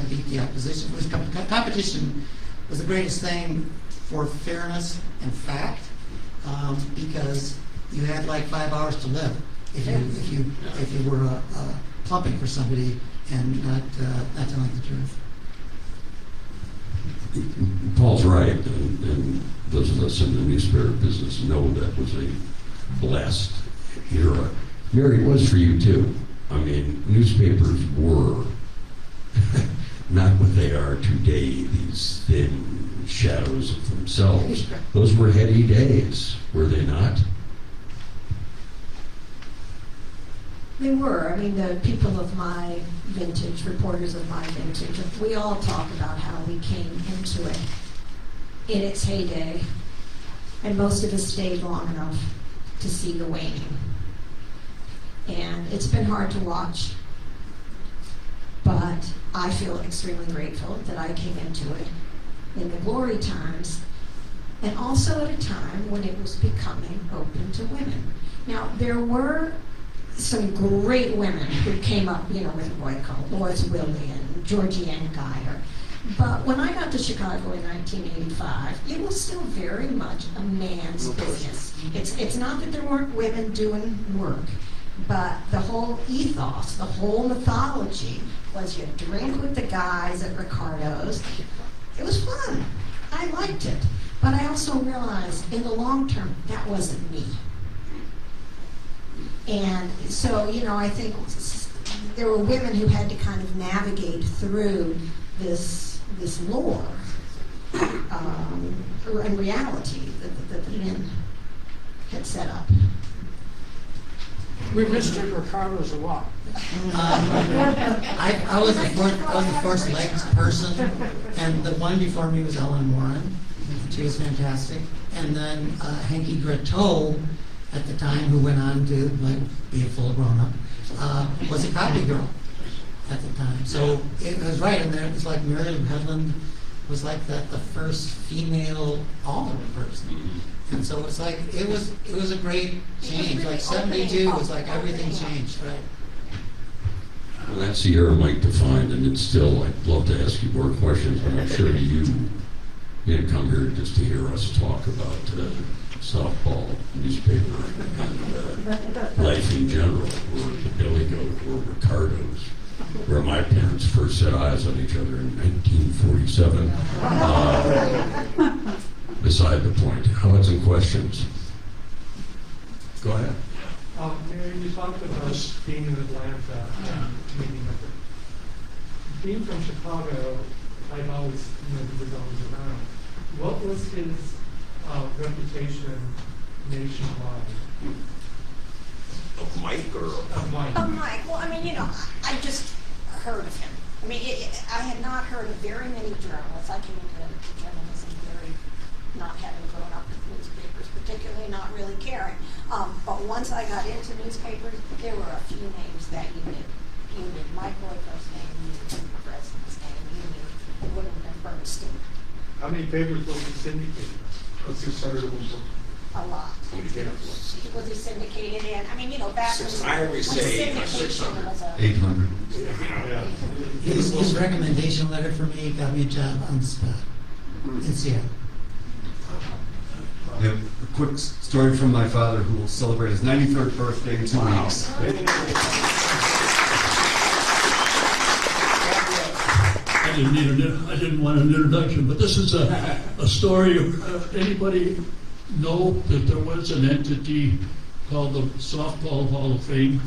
beat the opposition. It was competition was the greatest thing for fairness and fact, because you had like 5 hours to live. If you were plumping for somebody, and not telling the truth. Paul's right, and those of us in the newspaper business know that was a blessed era. Mary, it was for you too. I mean, newspapers were not what they are today, these thin shadows of themselves. Those were heady days, were they not? They were. I mean, the people of my vintage, reporters of my vintage, we all talk about how we came into it in its heyday, and most of us stayed long enough to see the waning. And it's been hard to watch, but I feel extremely grateful that I came into it in the glory times, and also at a time when it was becoming open to women. Now, there were some great women who came up, with Royko, Lois Willie and Georgie Ann Geyer. But when I got to Chicago in 1985, it was still very much a man's business. It's not that there weren't women doing work, but the whole ethos, the whole mythology was you drink with the guys at Ricardo's. It was fun. I liked it. But I also realized in the long term, that wasn't me. And so, I think there were women who had to kind of navigate through this lore and reality that the men had set up. We visited Ricardo's a lot. I was the first legs person, and the one before me was Ellen Warren. She was fantastic. And then Hanky Gratteau, at the time, who went on to be a full grown-up, was a copy girl at the time. So it was right in there. It was like Miriam Hedlund was like the first female author person. And so it's like, it was a great change. Like 72 was like everything changed, right? Well, that's the era Mike defined, and it's still, I'd love to ask you more questions, but I'm sure you didn't come here just to hear us talk about softball, newspaper, and life in general, or Billy Goat, or Ricardo's, where my parents first set eyes on each other in 1947. Beside the point. How about some questions? Go ahead. Mary, you talked about us being in Atlanta and meeting with her. Being from Chicago, I've always, he was always around. What was his reputation nationwide? Of Mike or? Of Mike. Mike, well, I just heard of him. I had not heard of very many journalists. I came into journalism not having grown up with newspapers, particularly not really caring. But once I got into newspapers, there were a few names that you knew. You knew Mike Royko's name, you knew the president's name, you knew William Bernstein. How many papers was he syndicated? What's his started book? A lot. Was he syndicated in? Back when I always say syndication was a 800. Yeah. His recommendation letter for me got me a job on the spot in Seattle. I have a quick story from my father, who will celebrate his 93rd birthday in 2 weeks. I didn't want an introduction, but this is a story of anybody know that there was an entity called the Softball Hall of Fame?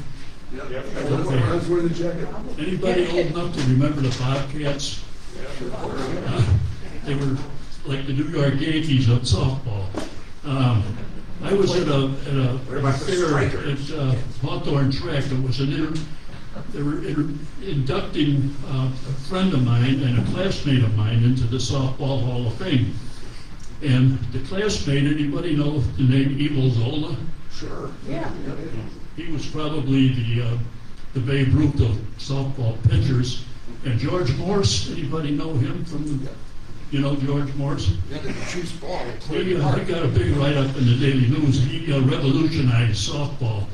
Anybody old enough to remember the Bobcats? They were like the New York Yankees of softball. I was at a fair at Hawthorne Track. It was they were inducting a friend of mine and a classmate of mine into the Softball Hall of Fame. And the classmate, anybody know the name Emil Zola? Sure. Yeah. He was probably the Babe Ruth of softball pitchers. And George Morse, anybody know him from George Morse? Yeah, the juice ball. He got a big write-up in the Daily News. He revolutionized softball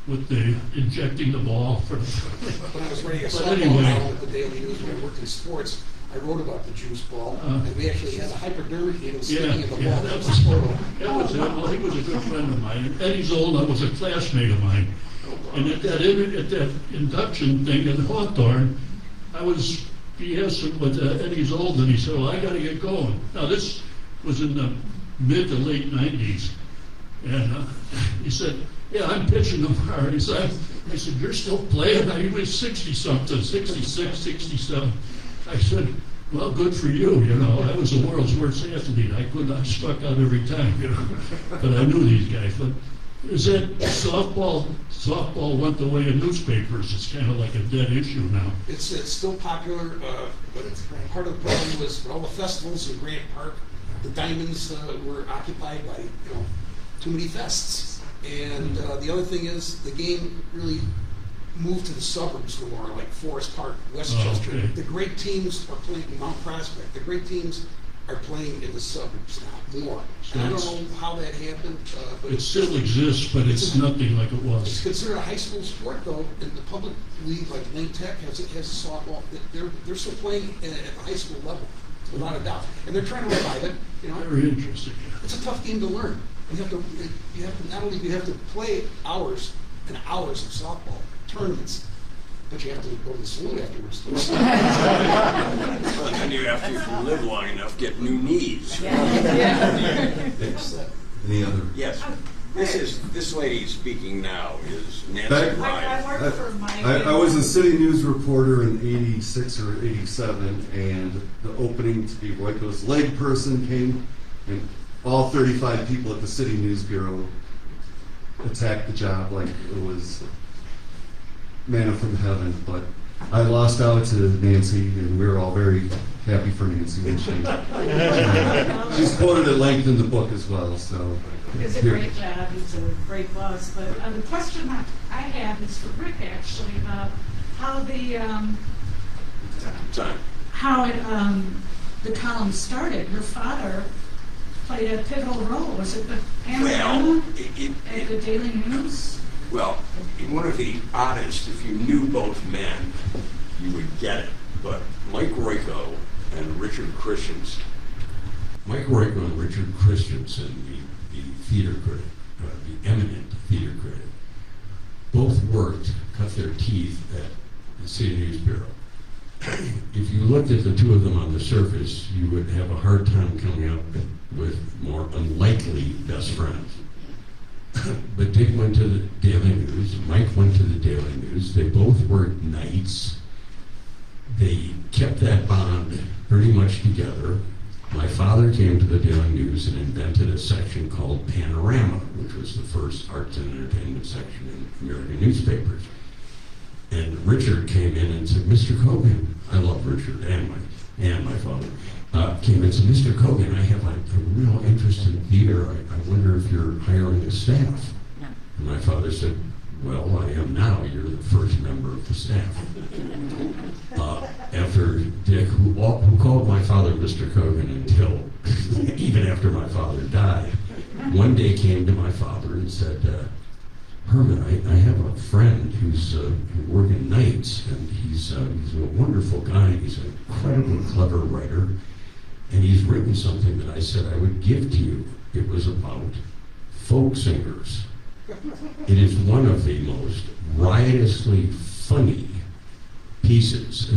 with the injecting the ball for the. When I was writing a But softball anyway. column at the Daily News when I worked in sports, I wrote about the juice ball, and we actually had a hypodermic needle sticking in the ball. That was it. Well, he was a good friend of mine. Eddie Zola was a classmate of mine. And at that induction thing in Hawthorne, I was BSing with Eddie Zolden. He said, well, I got to get going. Now, this was in the mid to late 90s. And he said, yeah, I'm pitching tomorrow. He said, you're still playing? He was 60-something, 66, 67. I said, well, good for you, you know. I was the world's worst athlete. I struck out every time, you know. But I knew these guys. But is that softball went the way of newspapers? It's kind of like a dead issue now. It's still popular, but part of the problem was with all the festivals in Grant Park, the diamonds were occupied by too many fests. And the other thing is the game really moved to the suburbs more, like Forest Park, Westchester. Okay. The great teams are playing in Mount Prospect. The great teams are playing in the suburbs now more. And I don't know how that happened. But It still exists, but it's nothing like it it's was. considered a high school sport, though, and the public league like Lane Tech has a softball. They're still playing at the high school level, without a doubt, and they're trying to revive it. Very interesting. It's a tough game to learn. You have to not only do you have to play hours and hours of softball tournaments, but you have to go to the saloon afterwards. Well, and then you have to, if you live long enough, get new knees. Any other? Yes. This lady speaking now is Nancy Back- Ryan. I worked for Mike. I was a city news reporter in '86 or '87, and the opening to be Royko's leg person came, and all 35 people at the City News Bureau attacked the job like it was manna from heaven. But I lost out to Nancy, and we were all very happy for Nancy. And she's quoted at length in the book as well. So It's a great job. He's a great boss. But the question I have is for Rick, actually, about how the column started. Your father played a pivotal role. Was it the panorama at the Daily News? Well, in one of the oddest, if you knew both men, you would get it. But Mike Royko and Richard Christensen. Mike Royko and Richard Christensen, the theater critic, the eminent theater critic, both cut their teeth at the City News Bureau. If you looked at the two of them on the surface, you would have a hard time coming up with more unlikely best friends. But Dick went to the Daily News, Mike went to the Daily News, they both worked nights. They kept that bond pretty much together. My father came to the Daily News and invented a section called Panorama, which was the first arts and entertainment section in American newspapers. And Richard came in and said, Mr. Cogan, I love Richard and my father, came in and said, Mr. Cogan, I have a real interest in theater. I wonder if you're hiring a staff. And my father said, well, I am now. You're the first member of the staff. After Dick, who called my father Mr. Cogan until, even after my father died, one day came to my father and said, Herman, I have a friend who's working nights, and he's a wonderful guy. He's an incredibly clever writer, and he's written something that I said I would give to you. It was about folk singers. It is one of the most riotously funny pieces.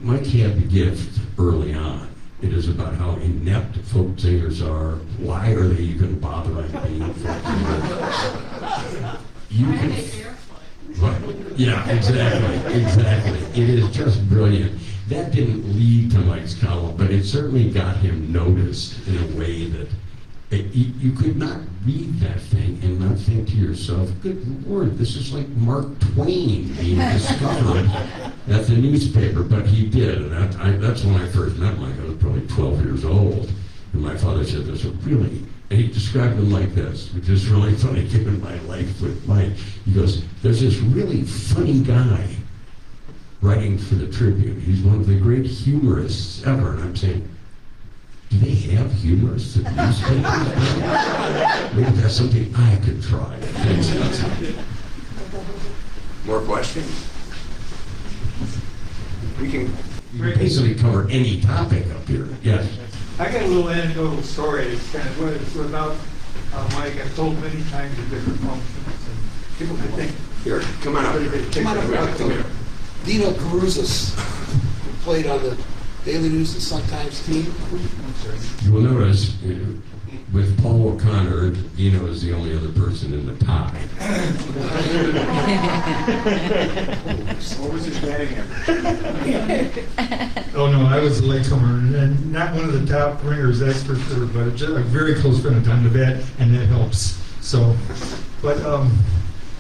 Mike had the gift early on. It is about how inept folk singers are. Why are they even bothering being folk singers? Yeah, exactly. It is just brilliant. That didn't lead to Mike's column, but it certainly got him noticed in a way that you could not read that thing and not think to yourself, good Lord, this is like Mark Twain being discovered at the newspaper. But he did, and that's when I first met Mike. I was probably 12 years old, and my father said, there's a really, and he described him like this, which is really funny given my life with Mike. He goes, there's this really funny guy writing for the Tribune. He's one of the great humorists ever. And I'm saying, do they have humorists at newspapers? Maybe that's something I could try. More questions? We can basically cover any topic up here. Yes. I got a little anecdotal story. It's kind of what it's about Mike. I've told many times at different functions. And Here, come on up. Come on up. Come here. Dino Caruzas played on the Daily News and Sun-Times team. You will notice with Paul O'Connor, Dino is the only other person in the tie. What was his batting average? Oh, no, I was a latecomer, and not one of the top ringers, that's for sure, but just a very close friend of time to bat, and that helps. So, but,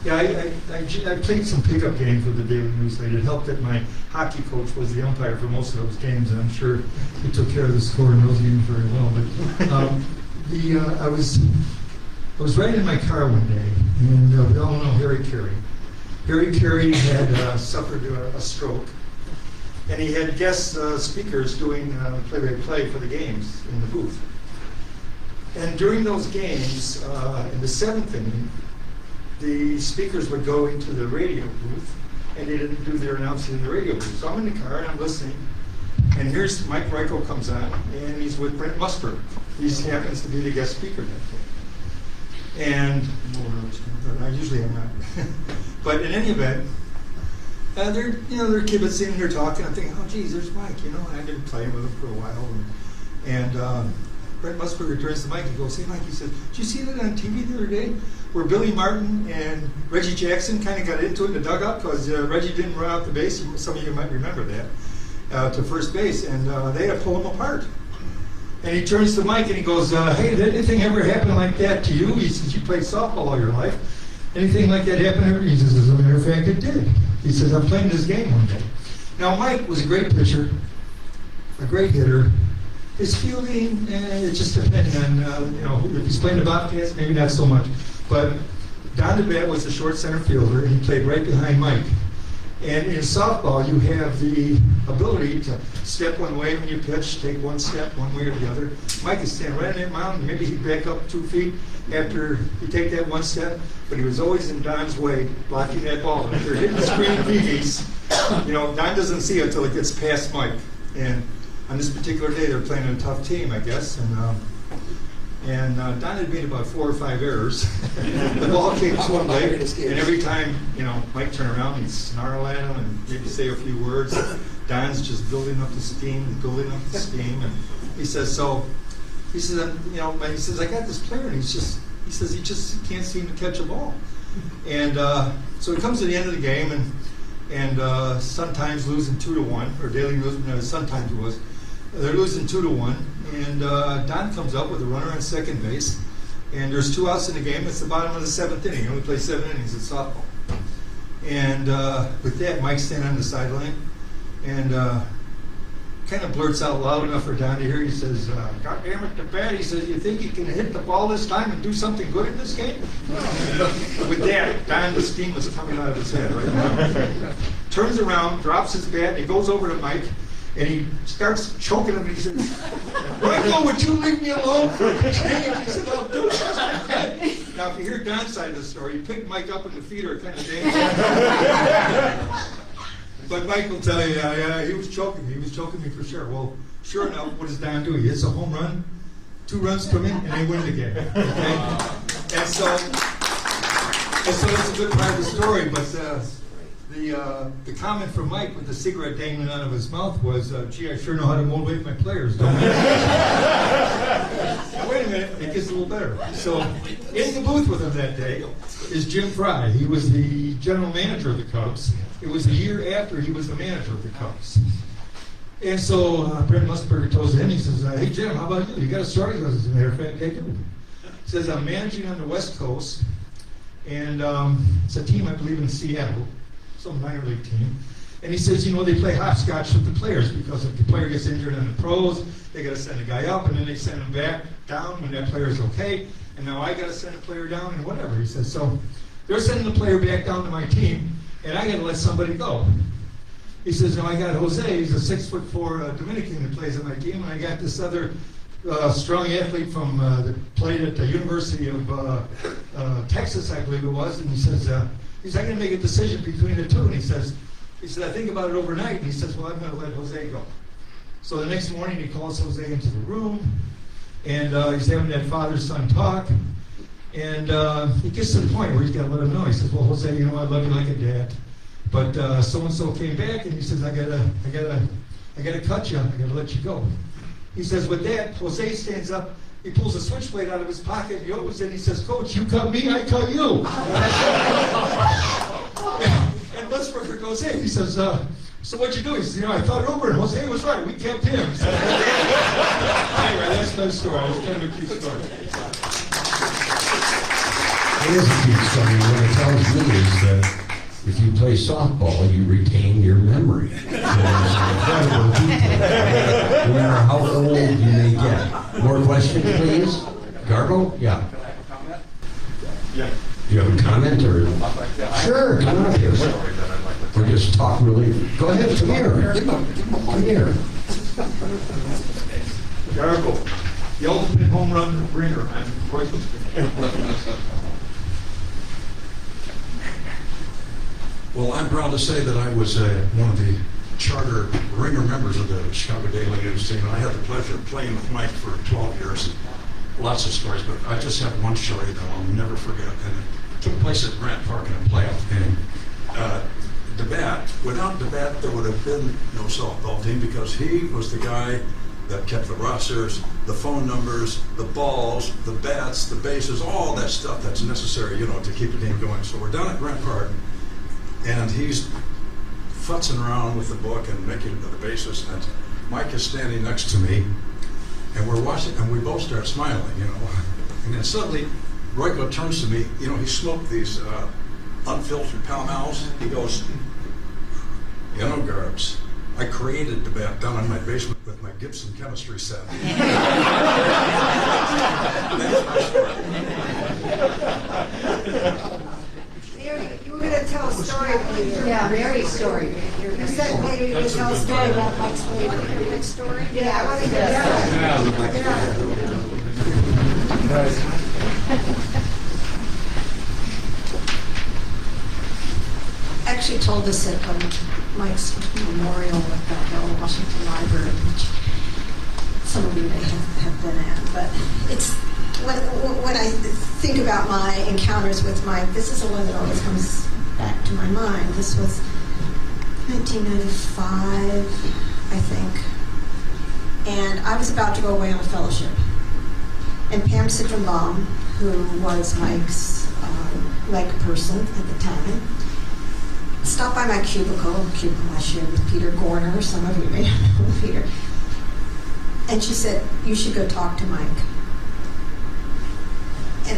yeah, I played some pickup games with the Daily News late. It helped that my hockey coach was the umpire for most of those games, and I'm sure he took care of the score in those games very well. But I was riding in my car one day, and we all know Harry Carey. Harry Carey had suffered a stroke, and he had guest speakers doing play-by-play for the games in the booth. And during those games, in the seventh inning, the speakers would go into the radio booth, and they didn't do their announcing in the radio booth. So I'm in the car and I'm listening, and here's Mike Royko comes on, and he's with Brent Musburger. He happens to be the guest speaker that day. And I usually am not. But in any event, they're kibitzing and they're talking. I'm thinking, oh geez, there's Mike, and I've been playing with him for a while. And Brent Musburger turns to Mike and goes, hey Mike, he says, did you see that on TV the other day where Billy Martin and Reggie Jackson kind of got into it in the dugout because Reggie didn't run out the base? Some of you might remember that, to first base, and they had to pull him apart. And he turns to Mike and he goes, hey, did anything ever happen like that to you? He says, you played softball all your life. Anything like that happen? He says, as a matter of fact, it did. He says, I'm playing this game one day. Now, Mike was a great pitcher, a great hitter. His fielding, it just depended on, if he's playing the Bobcats, maybe not so much. But Don DeBat was the short center fielder, and he played right behind Mike. And in softball, you have the ability to step one way when you pitch, take one step one way or the other. Mike is standing right on that mound, maybe he'd back up 2 feet after you take that one step, but he was always in Don's way, blocking that ball. And if they're hitting the screen PDs, Don doesn't see it until it gets past Mike. And on this particular day, they're playing a tough team, I guess, and Don had made about 4 or 5 errors. The ball came to him late, and every time, Mike turned around, he'd snarl at him and maybe say a few words. Don's just building up the steam, and he says, I got this player, and he just can't seem to catch a ball. And so it comes to the end of the game, and Sun-Times losing 2-1, or Daily News, Sun-Times was. They're losing 2-1, and Don comes up with a runner on second base, and there's 2 outs in the game. It's the bottom of the 7th inning. You only play 7 innings in softball. And with that, Mike's standing on the sideline, and kind of blurts out loud enough for Don to hear. He says, God damn it, the bat. He says, you think you can hit the ball this time and do something good in this game? With that, Don, the steam was coming out of his head right now. Turns around, drops his bat, and he goes over to Mike, and he starts choking him, and he says, Royko, would you leave me alone for a change? He said, I'll do it. Now, if you hear Don's side of the story, he picked Mike up, and the feet are kind of dangerous. But Mike will tell you, yeah, he was choking me. He was choking me for sure. Well, sure enough, what does Don do? He hits a home run, 2 runs come in, and they win the game. Okay? And so it's a good part of the story, but the comment from Mike with the cigarette dangling out of his mouth was, gee, I sure know how to motivate my players, don't I? Now, wait a minute, it gets a little better. So in the booth with him that day is Jim Fry. He was the general manager of the Cubs. It was the year after he was the manager of the Cubs. And so Brent Musburger tells him, he says, hey Jim, how about you? You got a story? He goes, as a matter of fact, I do. He says, I'm managing on the West Coast, and it's a team, I believe, in Seattle, some minor league team. And he says, they play hopscotch with the players, because if the player gets injured in the pros, they got to send a guy up, and then they send him back down when that player's okay. And now I got to send a player down, and whatever. He says, so they're sending the player back down to my team, and I got to let somebody go. He says, I got Jose, he's a 6'4" Dominican that plays on my team, and I got this other strong athlete from that played at the University of Texas, I believe it was, and he says, I'm going to make a decision between the two. And he said, I think about it overnight, and he says, well, I'm going to let Jose go. So the next morning he calls Jose into the room, and he's having that father-son talk, And it gets to the point where he's got to let him know. He says, well, Jose, you know, I love you like a dad. But so-and-so came back and he says, I gotta cut you. I gotta let you go. He says, with that, Jose stands up. He pulls a switchblade out of his pocket. He opens it and he says, Coach, you cut me, I cut you. And Lisberger goes in. He says, so what'd you do? He says, you know, I thought it over and Jose was right. We kept him. Anyway, that's my story. It's kind of a cute story. It is a cute story. What it tells me is that if you play softball, you retain your memory. No matter how old you may get. More questions, please? Gargle? Yeah. Yeah. You have a comment or? Sure, come on here. Or just talk really. Go ahead, come here. Come here. Gargle, the ultimate home run ringer. I'm Royko. Well, I'm proud to say that I was one of the charter ringer members of the Chicago Daily News team. I had the pleasure of playing with Mike for 12 years. Lots of stories, but I just have one story that I'll never forget. And it took place at Grant Park in a playoff game. DeBat, without DeBat, there would have been no softball team because he was the guy that kept the rosters, the phone numbers, the balls, the bats, the bases, all that stuff that's necessary, you know, to keep the team going. So we're down at Grant Park. And he's futzing around with the book and making the bases. And Mike is standing next to me, and we're watching, and we both start smiling, you know. And then suddenly, Royko turns to me. You know, he smoked these unfiltered Pall Malls. He goes, you know, Garbs, I created the bat down in my basement with my Gibson chemistry set. That's my story. You were going to tell a story later. Yeah, Mary's story. You said later you would tell a story about Mike's later. Mike's story? Yeah, I want to hear that. Actually told us at Mike's memorial at the Washington Library, which some of you may have been at, but it's when I think about my encounters with Mike, this is the one that always comes back to my mind. This was 1995, I think, and I was about to go away on a fellowship. And Pam Citronbaum, who was Mike's leg person at the time, stopped by my cubicle I shared with Peter Gorner, some of you may know Peter, and she said, you should go talk to Mike.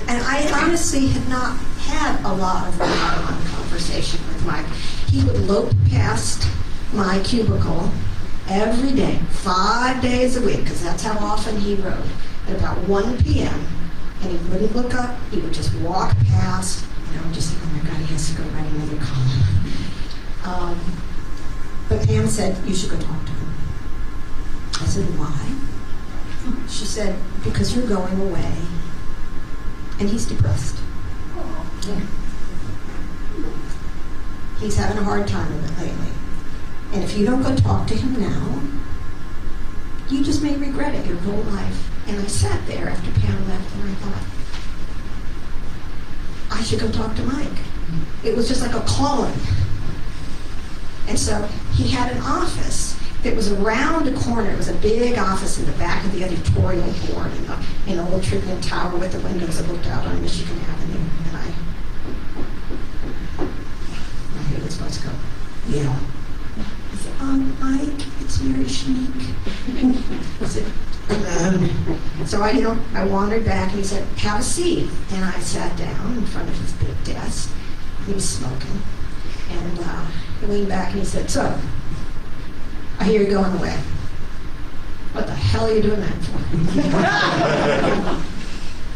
And I honestly had not had a lot of one-on-one conversation with Mike. He would lope past my cubicle every day, 5 days a week, because that's how often he wrote, at about 1 p.m., and he wouldn't look up. He would just walk past, and I would just think, oh my God, he has to go write another column. But Pam said, you should go talk to him. I said, why? She said, because you're going away. And he's depressed. Yeah. He's having a hard time with it lately. And if you don't go talk to him now, you just may regret it your whole life. And I sat there after Pam left and I thought, I should go talk to Mike. It was just like a calling. And so he had an office that was around a corner. It was a big office in the back of the editorial board in the old Tribune Tower with the windows that looked out on Michigan Avenue. And I hear this voice go, yeah. I said, Mike, it's Mary Schneek. I said, so I wandered back and he said, have a seat. And I sat down in front of his big desk. He was smoking. And he leaned back and he said, so, I hear you're going away. What the hell are you doing that for?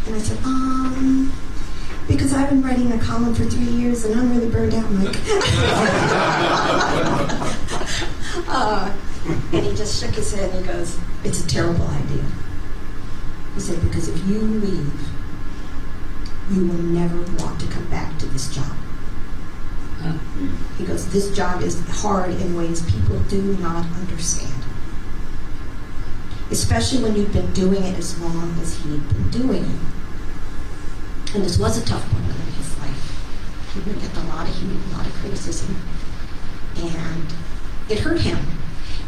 And I said, because I've been writing a column for 3 years and I'm really burned out, Mike. And he just shook his head and he goes, it's a terrible idea. He said, because if you leave, you will never want to come back to this job. He goes, this job is hard in ways people do not understand. Especially when you've been doing it as long as he'd been doing it. And this was a tough moment in his life. He would get a lot of heat, a lot of criticism. And it hurt him.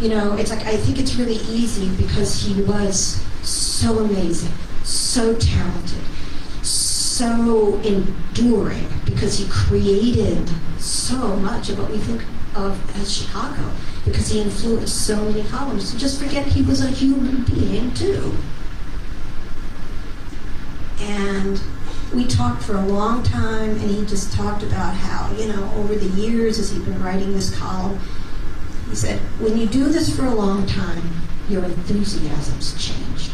You know, it's like, I think it's really easy because he was so amazing, so talented, so enduring, because he created so much of what we think of as Chicago, because he influenced so many columnists. So just forget he was a human being too. And we talked for a long time, and he just talked about how, you know, over the years as he'd been writing this column, he said, when you do this for a long time, your enthusiasms change.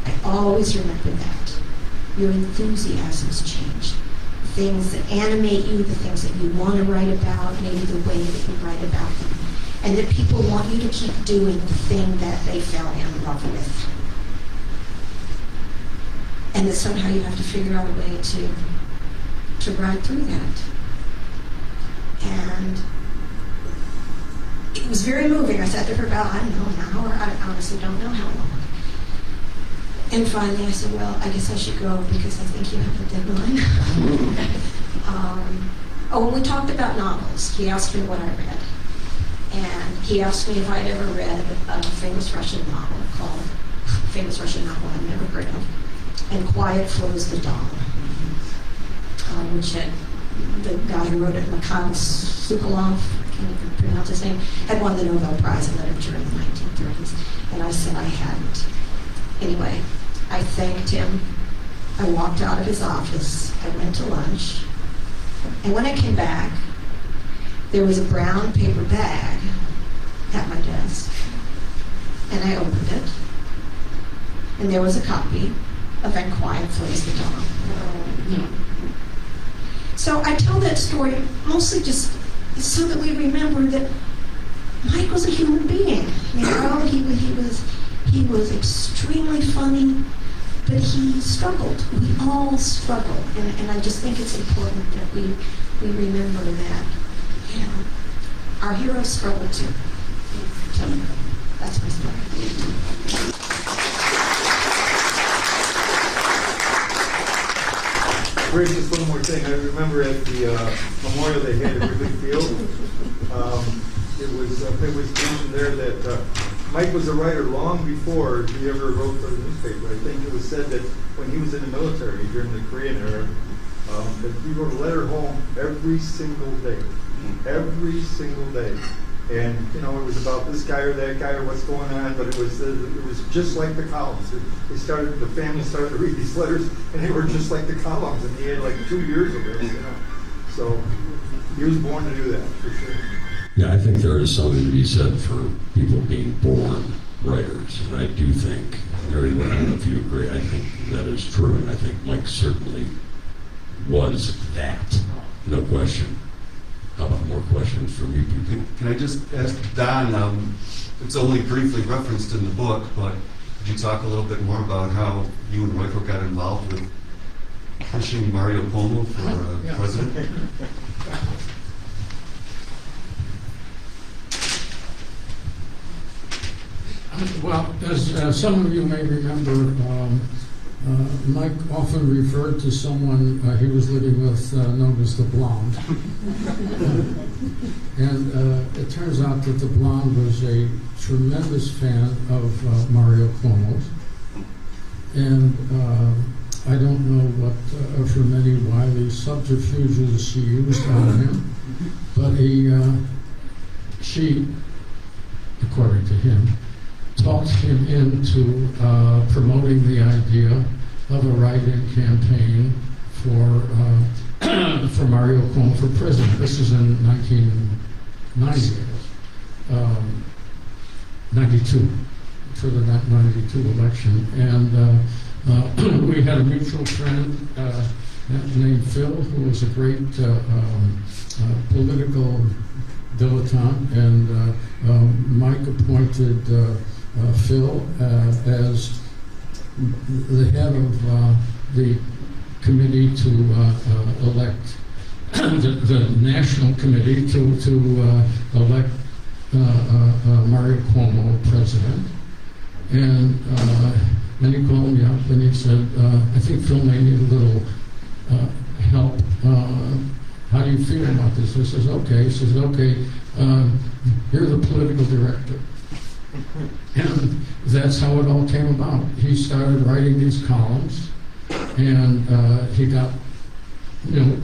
I always remember that. Your enthusiasms change. Things that animate you, the things that you want to write about, maybe the way that you write about them. And that people want you to keep doing the thing that they fell in love with. And that somehow you have to figure out a way to ride through that. And it was very moving. I sat there for about, I don't know, an hour. I honestly don't know how long. And finally I said, well, I guess I should go because I think you have a deadline. When we talked about novels, he asked me what I read. And he asked me if I'd ever read a famous Russian novel I'd never heard of. And Quiet Flows the Dawn, which had the guy who wrote it, Mikhail Sokolov, I can't even pronounce his name, had won the Nobel Prize in Literature in the 1930s. And I said I hadn't. Anyway, I thanked him. I walked out of his office. I went to lunch. And when I came back, there was a brown paper bag at my desk. And I opened it. And there was a copy of And Quiet Flows the Dawn. So I tell that story mostly just so that we remember that Mike was a human being. You know, he was extremely funny, but he struggled. We all struggle, and I just think it's important that we remember that. You know, our heroes struggle too. So that's my story. Ray, just one more thing. I remember at the Memorial they had at Wrigley Field, it was mentioned there that Mike was a writer long before he ever wrote for the newspaper. I think it was said that when he was in the military during the Korean era, that he wrote a letter home every single day. Every single day. And, you know, it was about this guy or that guy or what's going on, but it was just like the columns. The family started to read these letters, and they were just like the columns, and he had like 2 years of this, you know. So he was born to do that, for sure. Yeah, I think there is something to be said for people being born writers, and I do think, Mary Lynn, I don't know if you agree, I think that is true, and I think Mike certainly was that, no question. How about more questions from you people? Can I just ask Don, it's only briefly referenced in the book, but could you talk a little bit more about how you and Royko got involved with pushing Mario Cuomo for president? Well, as some of you may remember, Mike often referred to someone he was living with known as the Blonde. And it turns out that the Blonde was a tremendous fan of Mario Cuomo's. And I don't know what of her many wily subterfuges she used on him, but she, according to him, talked him into promoting the idea of a write-in campaign for Mario Cuomo for president. This is in 1990, 92, for the 92 election. And we had a mutual friend named Phil, who was a great political dilettante, and Mike appointed Phil as the head of the committee to elect the national committee to elect Mario Cuomo president. And then he called me up and he said, I think Phil may need a little help. How do you feel about this? He says, okay. He says, okay, you're the political director. And that's how it all came about. He started writing these columns, and he got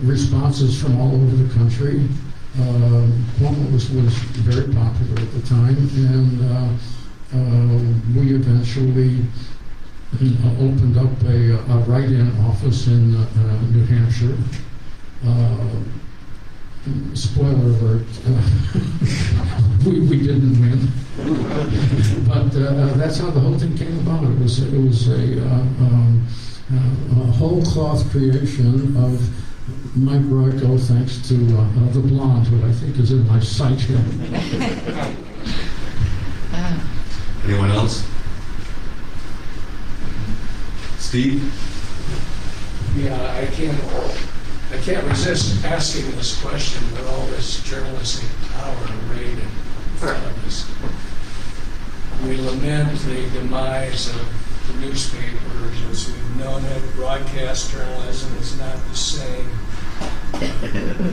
responses from all over the country. Cuomo was very popular at the time, and we eventually opened up a write-in office in New Hampshire. Spoiler alert, we didn't win, but that's how the whole thing came about. It was a whole cloth creation of Mike Royko, thanks to the blonde, who I think is in my sight here. Anyone else? Steve? Yeah, I can't resist asking this question with all this journalistic power arrayed in front of us. We lament the demise of the newspapers as we've known it. Broadcast journalism is not the same.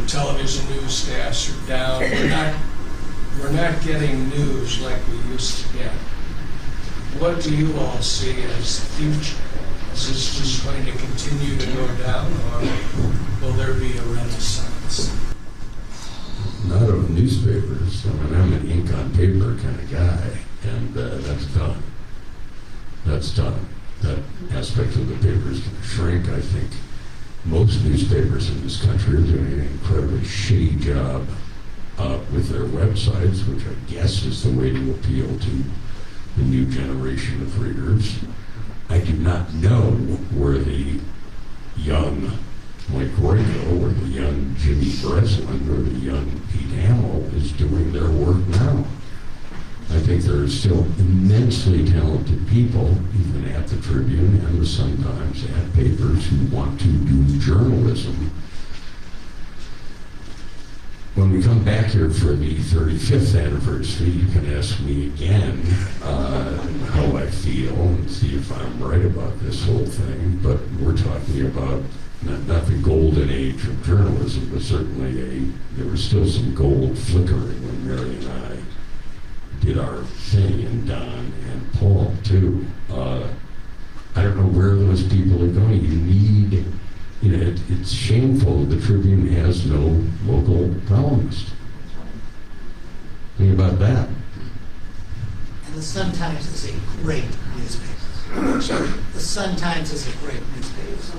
Television news staffs are down. We're not getting news like we used to get. What do you all see as the future? Is this just going to continue to go down, or will there be a renaissance? Not of newspapers. I mean, I'm an ink on paper kind of guy, and that's done. That's done. That aspect of the paper is going to shrink. I think most newspapers in this country are doing an incredibly shitty job with their websites, which I guess is the way to appeal to the new generation of readers. I do not know where the young Mike Royko or the young Jimmy Breslin or the young Pete Hamill is doing their work now. I think there are still immensely talented people, even at the Tribune and the Sun-Times, at papers, who want to do journalism. When we come back here for the 35th anniversary, you can ask me again how I feel and see if I'm right about this whole thing. But we're talking about not the golden age of journalism, but certainly there was still some gold flickering when Mary and I did our thing, and Don and Paul too. I don't know where those people are going. You need, it's shameful the Tribune has no local columnist. Think about that. And the Sun-Times is a great newspaper. The Sun-Times is a great newspaper. It's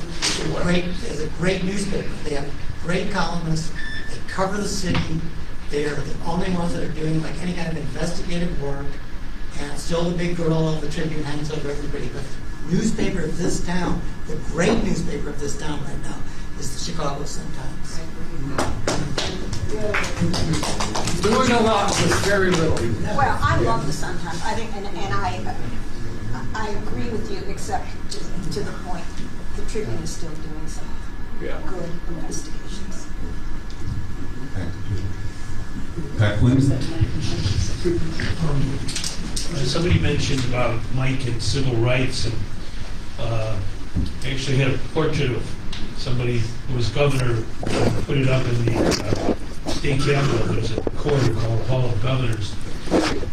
a great newspaper. They have great columnists. They cover the city. They're the only ones that are doing like any kind of investigative work. And still the big girl of the Tribune hangs over everybody. But the newspaper of this town, the great newspaper of this town right now, is the Chicago Sun-Times. Doing a lot with very little. Well, I love the Sun-Times. I think, and I agree with you, except to the point, the Tribune is still doing some good investigations. Pat Quinn? Somebody mentioned about Mike and civil rights, and actually had a portrait of somebody who was governor, put it up in the state capitol. There's a corridor called Hall of Governors.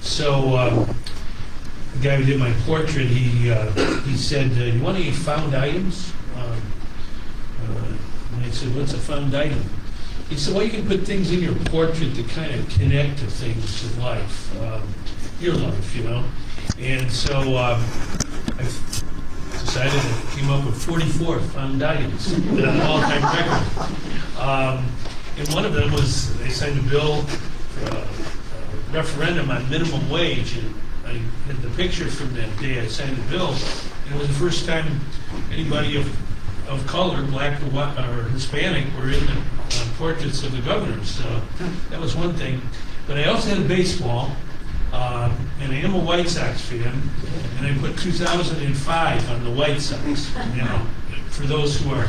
So the guy who did my portrait, he said, you want any found items? And I said, what's a found item? He said, well, you can put things in your portrait to kind of connect to things in life, your life, And so I decided I came up with 44 found items, an all-time record. And one of them was they signed a bill for a referendum on minimum wage. And I had the picture from that day I signed the bill. And it was the first time anybody of color, black or white, or Hispanic, were in the portraits of the governors. So that was one thing. But I also had a baseball, and I am a White Sox fan, and I put 2005 on the White Sox. For those who are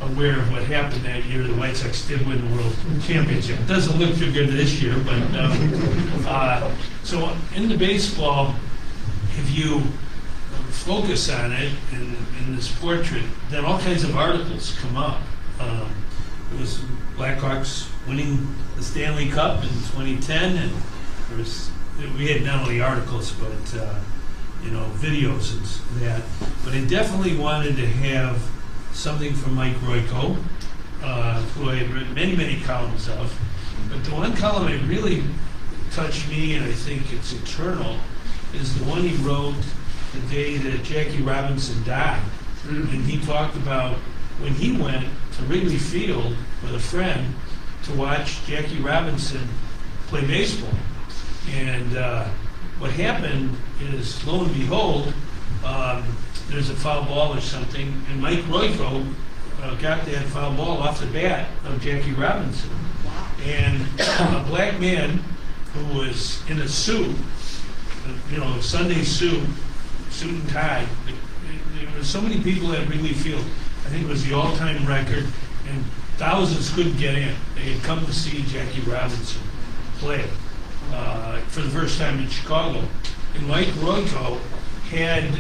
aware of what happened that year, the White Sox did win the World Championship. It doesn't look too good this year, but so in the baseball, if you focus on it in this portrait, then all kinds of articles come up. It was Blackhawks winning the Stanley Cup in 2010, and we had not only articles but videos and that. But I definitely wanted to have something from Mike Royko, who I had written many columns of. But the one column that really touched me, and I think it's eternal, is the one he wrote the day that Jackie Robinson died. And he talked about when he went to Wrigley Field with a friend to watch Jackie Robinson play baseball. And what happened is, lo and behold, there's a foul ball or something, and Mike Royko got that foul ball off the bat of Jackie Robinson. And a black man who was in a suit, a Sunday suit and tie. There were so many people at Wrigley Field. I think it was the all-time record, and thousands couldn't get in. They had come to see Jackie Robinson play for the first time in Chicago. And Mike Royko had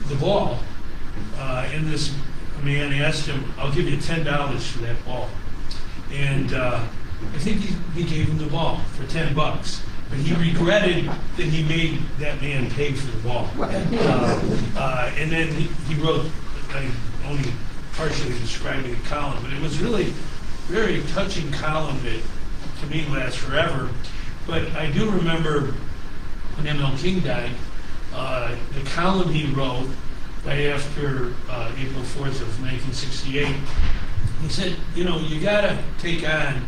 the ball, and this man asked him, "I'll give you $10 for that ball." And I think he gave him the ball for $10. But he regretted that he made that man pay for the ball. And then he wrote, I only partially describing the column, but it was really very touching column that to me lasts forever. But I do remember when M.L. King died, the column he wrote right after April 4th of 1968, he said, you gotta take on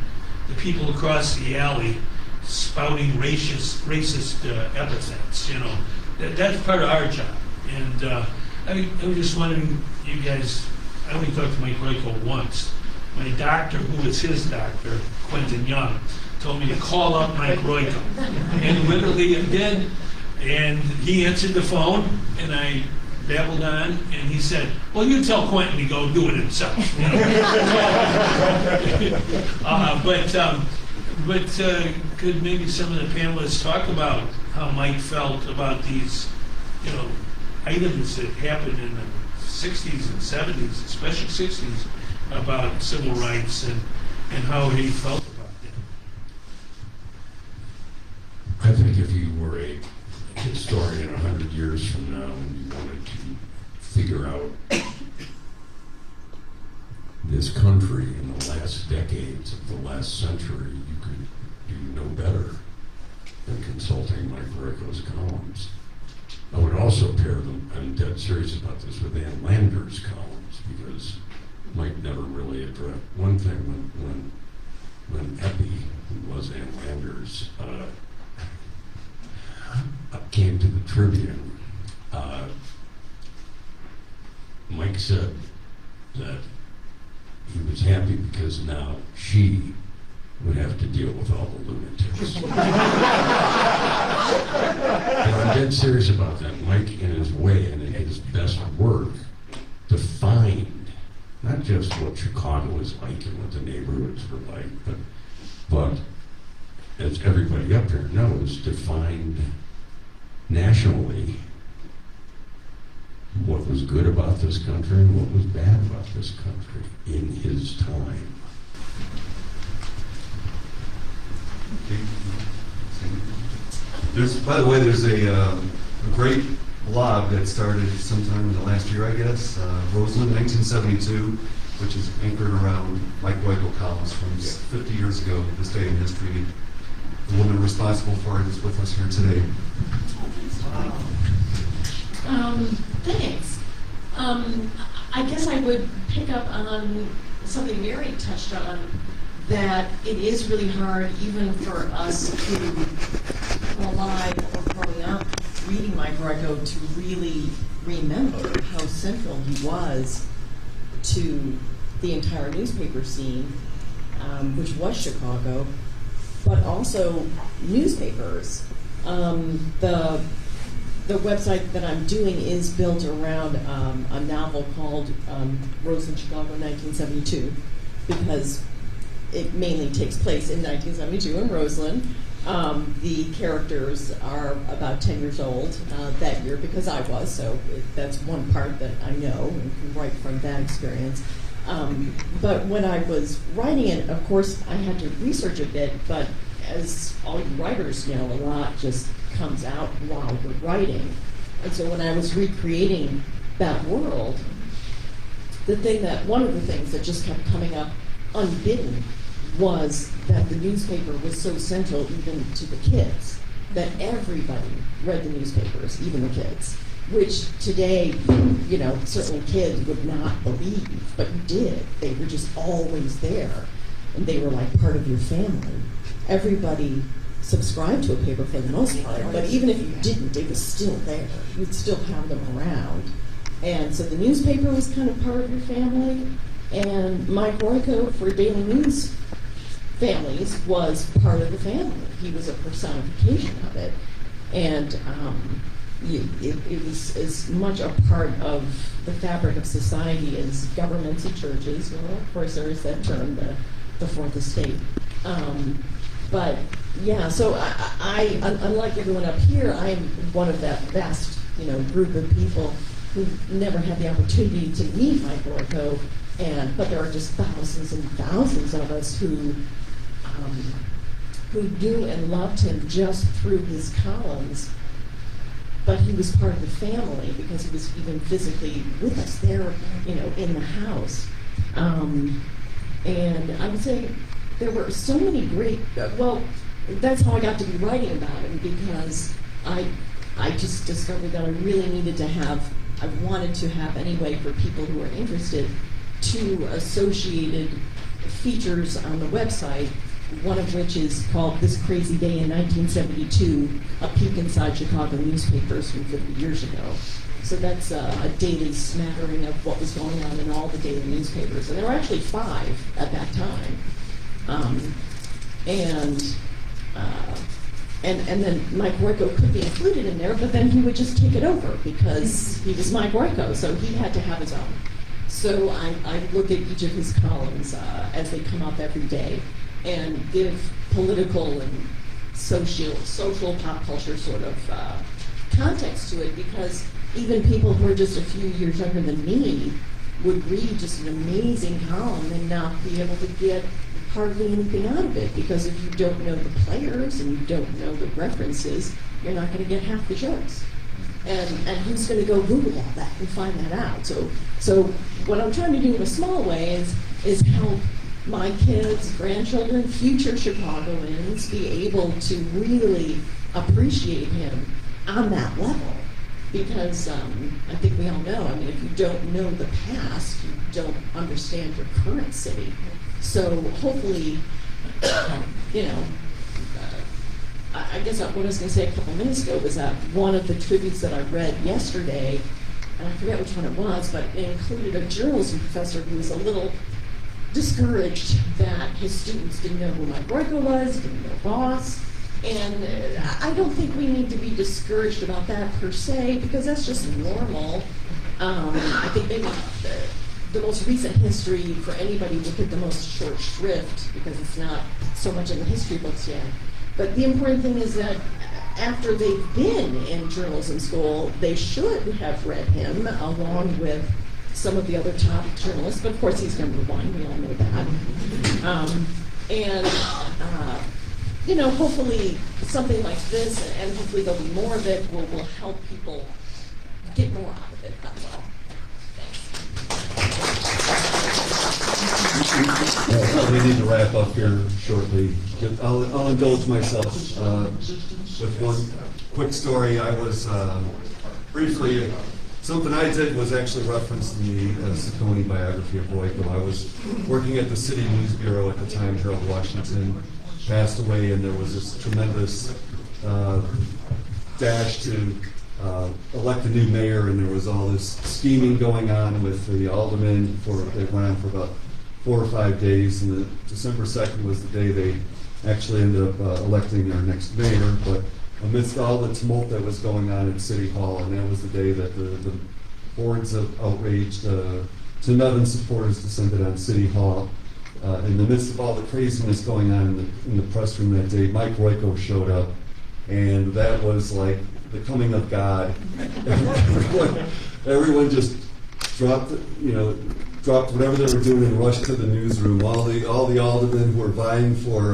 the people across the alley spouting racist epithets. That's part of our job. And I was just wondering, you guys, I only talked to Mike Royko once. My doctor, who was his doctor, Quentin Young, told me to call up Mike Royko. And literally I did, and he answered the phone, and I babbled on, and he said, "Well, you tell Quentin to go do it himself." But could maybe some of the panelists talk about how Mike felt about these, items that happened in the 60s and 70s, especially 60s, about civil rights and how he felt about that? I think if you were a historian 100 years from now and you wanted to figure out this country in the last decades of the last century, you could do no better than consulting Mike Royko's columns. I would also pair them, I'm dead serious about this, with Ann Lander's columns, because Mike never really addressed one thing when Epi, who was Ann Landers, came to the Tribune. Mike said that he was happy because now she would have to deal with all the lunatics. And I'm dead serious about that. Mike, in his way and in his best work, defined not just what Chicago is like and what the neighborhoods were like, but as everybody up here knows, defined nationally what was good about this country and what was bad about this country in his time. By the way, there's a great blog that started sometime in the last year, I guess, Roseland 1972, which is anchored around Mike Royko columns from 50 years ago, this day in history. The woman responsible for it is with us here today. Thanks. I guess I would pick up on something Mary touched on, that it is really hard even for us who are alive or growing up reading Mike Royko to really remember how central he was to the entire newspaper scene, which was Chicago, but also newspapers. The website that I'm doing is built around a novel called Roseland, Chicago, 1972, because it mainly takes place in 1972 in Roseland. The characters are about 10 years old that year, because I was, so that's one part that I know and can write from that experience. But when I was writing it, of course, I had to research a bit, but as all you writers know, a lot just comes out while we're writing. And so when I was recreating that world, one of the things that just kept coming up unbidden was that the newspaper was so central even to the kids, that everybody read the newspapers, even the kids, which today, you know, certain kids would not believe, but you did. They were just always there, and they were like part of your family. Everybody subscribed to a paper for the most part, but even if you didn't, it was still there. You'd still have them around. And so the newspaper was kind of part of your family, and Mike Royko for Daily News Families was part of the family. He was a personification of it. And it was as much a part of the fabric of society as governments and churches. Well, of course, there is that term, the fourth estate. But yeah, so I unlike everyone up here, I am one of that vast, you know, group of people who never had the opportunity to meet Mike Royko, but there are just thousands and thousands of us who knew and loved him just through his columns. But he was part of the family because he was even physically with us there, you know, in the house. And I would say there were so many great, well, that's how I got to be writing about him, because I just discovered that I really needed to have, I wanted to have anyway for people who are interested, 2 associated features on the website, one of which is called This Crazy Day in 1972, a peek inside Chicago newspapers from 50 years ago. So that's a daily smattering of what was going on in all the daily newspapers. And there were actually 5 at that time. And then Mike Royko could be included in there, but then he would just take it over because he was Mike Royko, so he had to have his own. So I look at each of his columns as they come up every day and give political and social pop culture sort of context to it, because even people who are just a few years younger than me would read just an amazing column and not be able to get hardly anything out of it, because if you don't know the players and you don't know the references, you're not going to get half the jokes. And who's going to go Google all that and find that out? So what I'm trying to do in a small way is help my kids, grandchildren, future Chicagoans be able to really appreciate him on that level. Because I think we all know, I mean, if you don't know the past, you don't understand your current city. So hopefully, you know, I guess what I was going to say a couple minutes ago was that one of the tributes that I read yesterday, and I forget which one it was, but it included a journalism professor who was a little discouraged that his students didn't know who Mike Royko was, didn't know Boss. And I don't think we need to be discouraged about that per se, because that's just normal. I think maybe the most recent history for anybody would get the most short shrift, because it's not so much in the history books yet. But the important thing is that after they've been in journalism school, they should have read him along with some of the other top journalists. But of course, he's number 1. We all know that. You know, hopefully something like this, and hopefully there'll be more of it, will help people get more out of it. That's all. We need to wrap up here shortly. I'll indulge myself with one quick story. I was briefly, something I did was actually referenced in the Saccone biography of Royko. I was working at the City News Bureau at the time. Harold Washington passed away, and there was this tremendous dash to elect a new mayor, and there was all this scheming going on with the aldermen. It went on for about 4 or 5 days, and December 2nd was the day they actually ended up electing our next mayor. But amidst all the tumult that was going on at City Hall, and that was the day that the hordes of outraged Nevin supporters descended on City Hall. In the midst of all the craziness going on in the press room that day, Mike Royko showed up, and that was like the coming of God. Everyone just dropped, dropped whatever they were doing and rushed to the newsroom. All the aldermen who were vying for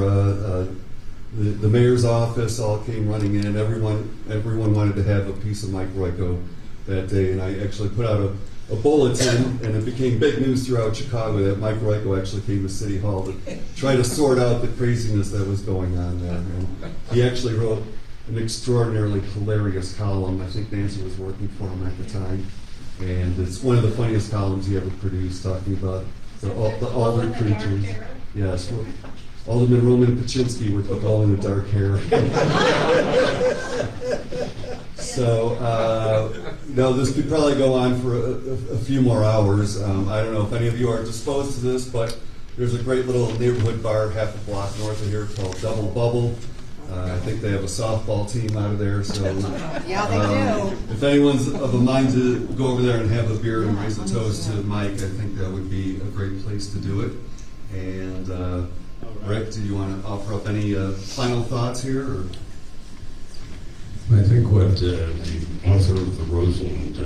the mayor's office all came running in. Everyone wanted to have a piece of Mike Royko that day, and I actually put out a bulletin, and it became big news throughout Chicago that Mike Royko actually came to City Hall to try to sort out the craziness that was going on there. And he actually wrote an extraordinarily hilarious column. I think Nancy was working for him at the time, and it's one of the funniest columns he ever produced, talking about the alder creatures. Yes, well, Alderman Roman Paczynski with the ball in the dark hair. So, no, this could probably go on for a few more hours. I don't know if any of you are disposed to this, but there's a great little neighborhood bar half a block north of here called Double Bubble. I think they have a softball team out of there. So, yeah, they do. If anyone's of a mind to go over there and have a beer and raise a toast to Mike, I think that would be a great place to do it. And Rick, do you want to offer up any final thoughts here? Or? I think what the author of the Roseland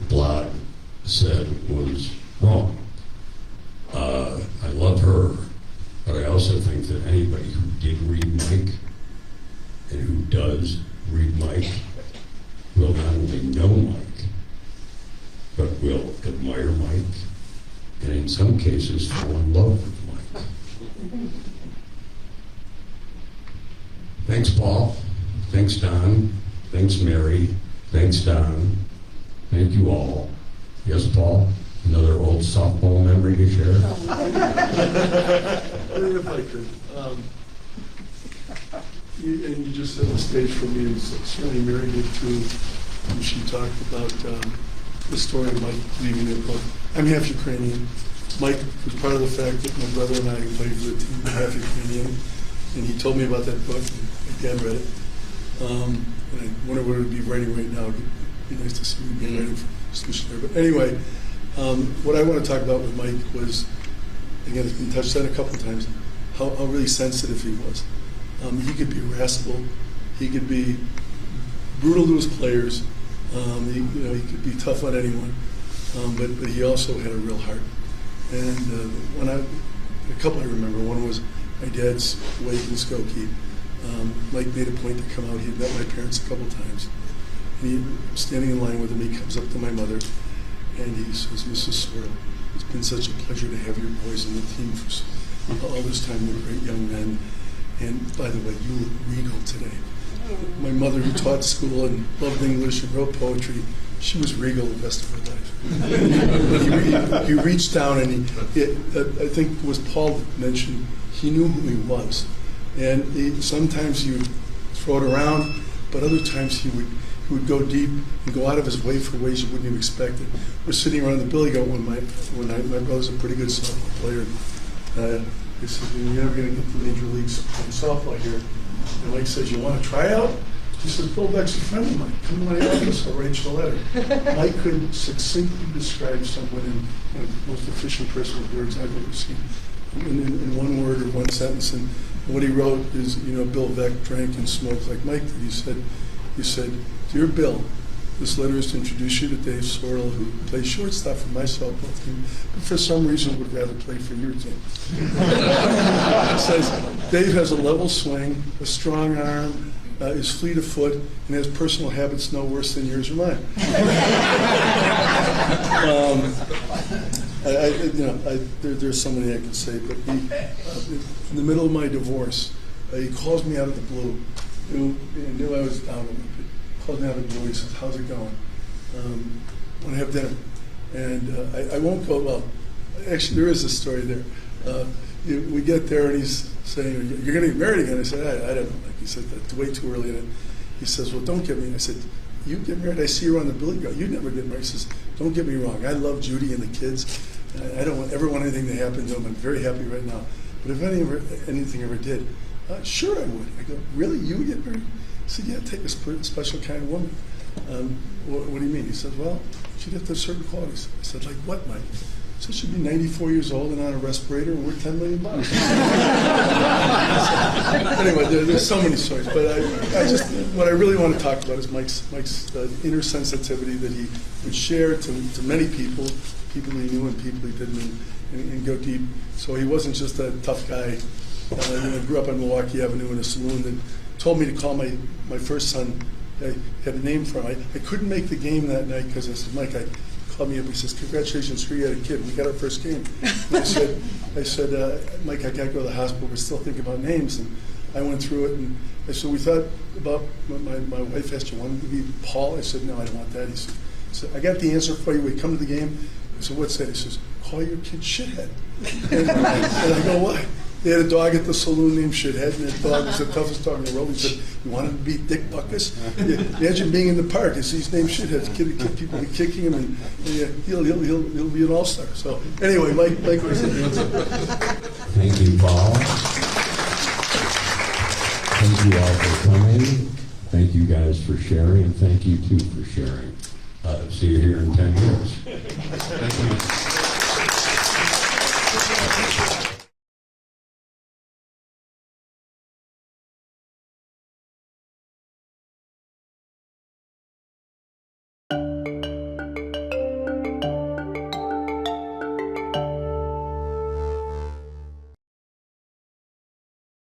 blog said was wrong. I love her, but I also think that anybody who did read Mike and who does read Mike will not only know Mike, but will admire Mike, and in some cases fall in love with Mike. Thanks, Paul. Thanks, Don. Thanks, Mary. Thanks, Don. Thank you all. Yes, Paul? Another old softball memory to share? If I could. And you just set the stage for me, and certainly Mary did too, when she talked about the story of Mike leaving the book. I'm half Ukrainian. Mike was part of the fact that my brother and I played for the team, half Ukrainian, and he told me about that book, and my dad read it. And I wonder what it would be writing right now. It'd be nice to see me being writing for discussion there. But anyway, what I want to talk about with Mike was, again, it's been touched on a couple of times, how really sensitive he was. He could be irascible. He could be brutal to his players. He could be tough on anyone. But he also had a real heart. And a couple I remember. One was my dad's wake in Skokie. Mike made a point to come out. He had met my parents a couple times. And he, standing in line with him, he comes up to my mother and he says, "Mrs. Sorrell, it's been such a pleasure to have your boys on the team for all this time. They're great young men. And by the way, you look regal today." My mother, who taught school and loved English and wrote poetry, she was regal the rest of her life. But he reached down and I think it was Paul that mentioned, he knew who he was. And sometimes he would throw it around, but other times he would go deep and go out of his way for ways you wouldn't even expect it. We're sitting around the billy goat one night. My brother's a pretty good softball player. He said, "You're never going to get to the major leagues in softball here." And Mike says, "You want to try out?" He says, "Bill Beck's a friend of mine. Come to my office, I'll write you a letter." Mike could succinctly describe someone in the most efficient person with words I've ever seen, in one word or one sentence. And what he wrote is, Bill Beck drank and smoked like Mike did. He said, "Dear Bill, this letter is to introduce you to Dave Sorrell, who plays shortstop for my softball team, but for some reason would rather play for your team." It says, "Dave has a level swing, a strong arm, is fleet of foot, and has personal habits no worse than yours or mine." There's so many I could say, but in the middle of my divorce, he calls me out of the blue. He knew I was down a little bit. Called me out of the blue. He says, "How's it going? Want to have dinner?" And I won't go, well, actually there is a story there. We get there and he's saying, "You're going to get married again?" I said, I don't know. He said, "That's way too early." And he says, "Well, don't get me." I said, "You get married? I see you on the billy goat. You never get married." He says, "Don't get me wrong. I love Judy and the kids. I don't ever want anything to happen to them. I'm very happy right now. But if anything ever did, sure I would." I go, "Really? You would get married?" I said, "Yeah, take a special kind of woman." What do you mean? He said, "Well, she'd have to have certain qualities." I said, "Like what, Mike?" He said, "She'd be 94 years old and on a respirator and worth $10 million. Anyway, there's so many stories, but what I really want to talk about is Mike's inner sensitivity that he would share to many people, people he knew and people he didn't, and go deep. So he wasn't just a tough guy. I grew up on Milwaukee Avenue in a saloon that told me to call my first son. I had a name for him. I couldn't make the game that night because I said, Mike, called me up. He says, congratulations, you had a kid. We got our first game. And I said, Mike, I got to go to the hospital. We're still thinking about names. And I went through it, and so we thought about, my wife asked, you wanted to be Paul? I said, no, I don't want that. He said, I got the answer for you. We come to the game. I said, what's that? He says, call your kid Shithead. And I go, why? They had a dog at the saloon named Shithead, and that dog was the toughest dog in the world. He said, you want him to beat Dick Buckus? Imagine being in the park. He's named Shithead. People be kicking him, and he'll be an all-star. So anyway, Mike was Thank you, Paul. Thank you all for coming. Thank you guys for sharing, and thank you too for sharing. See you here in 10 years. Thank you.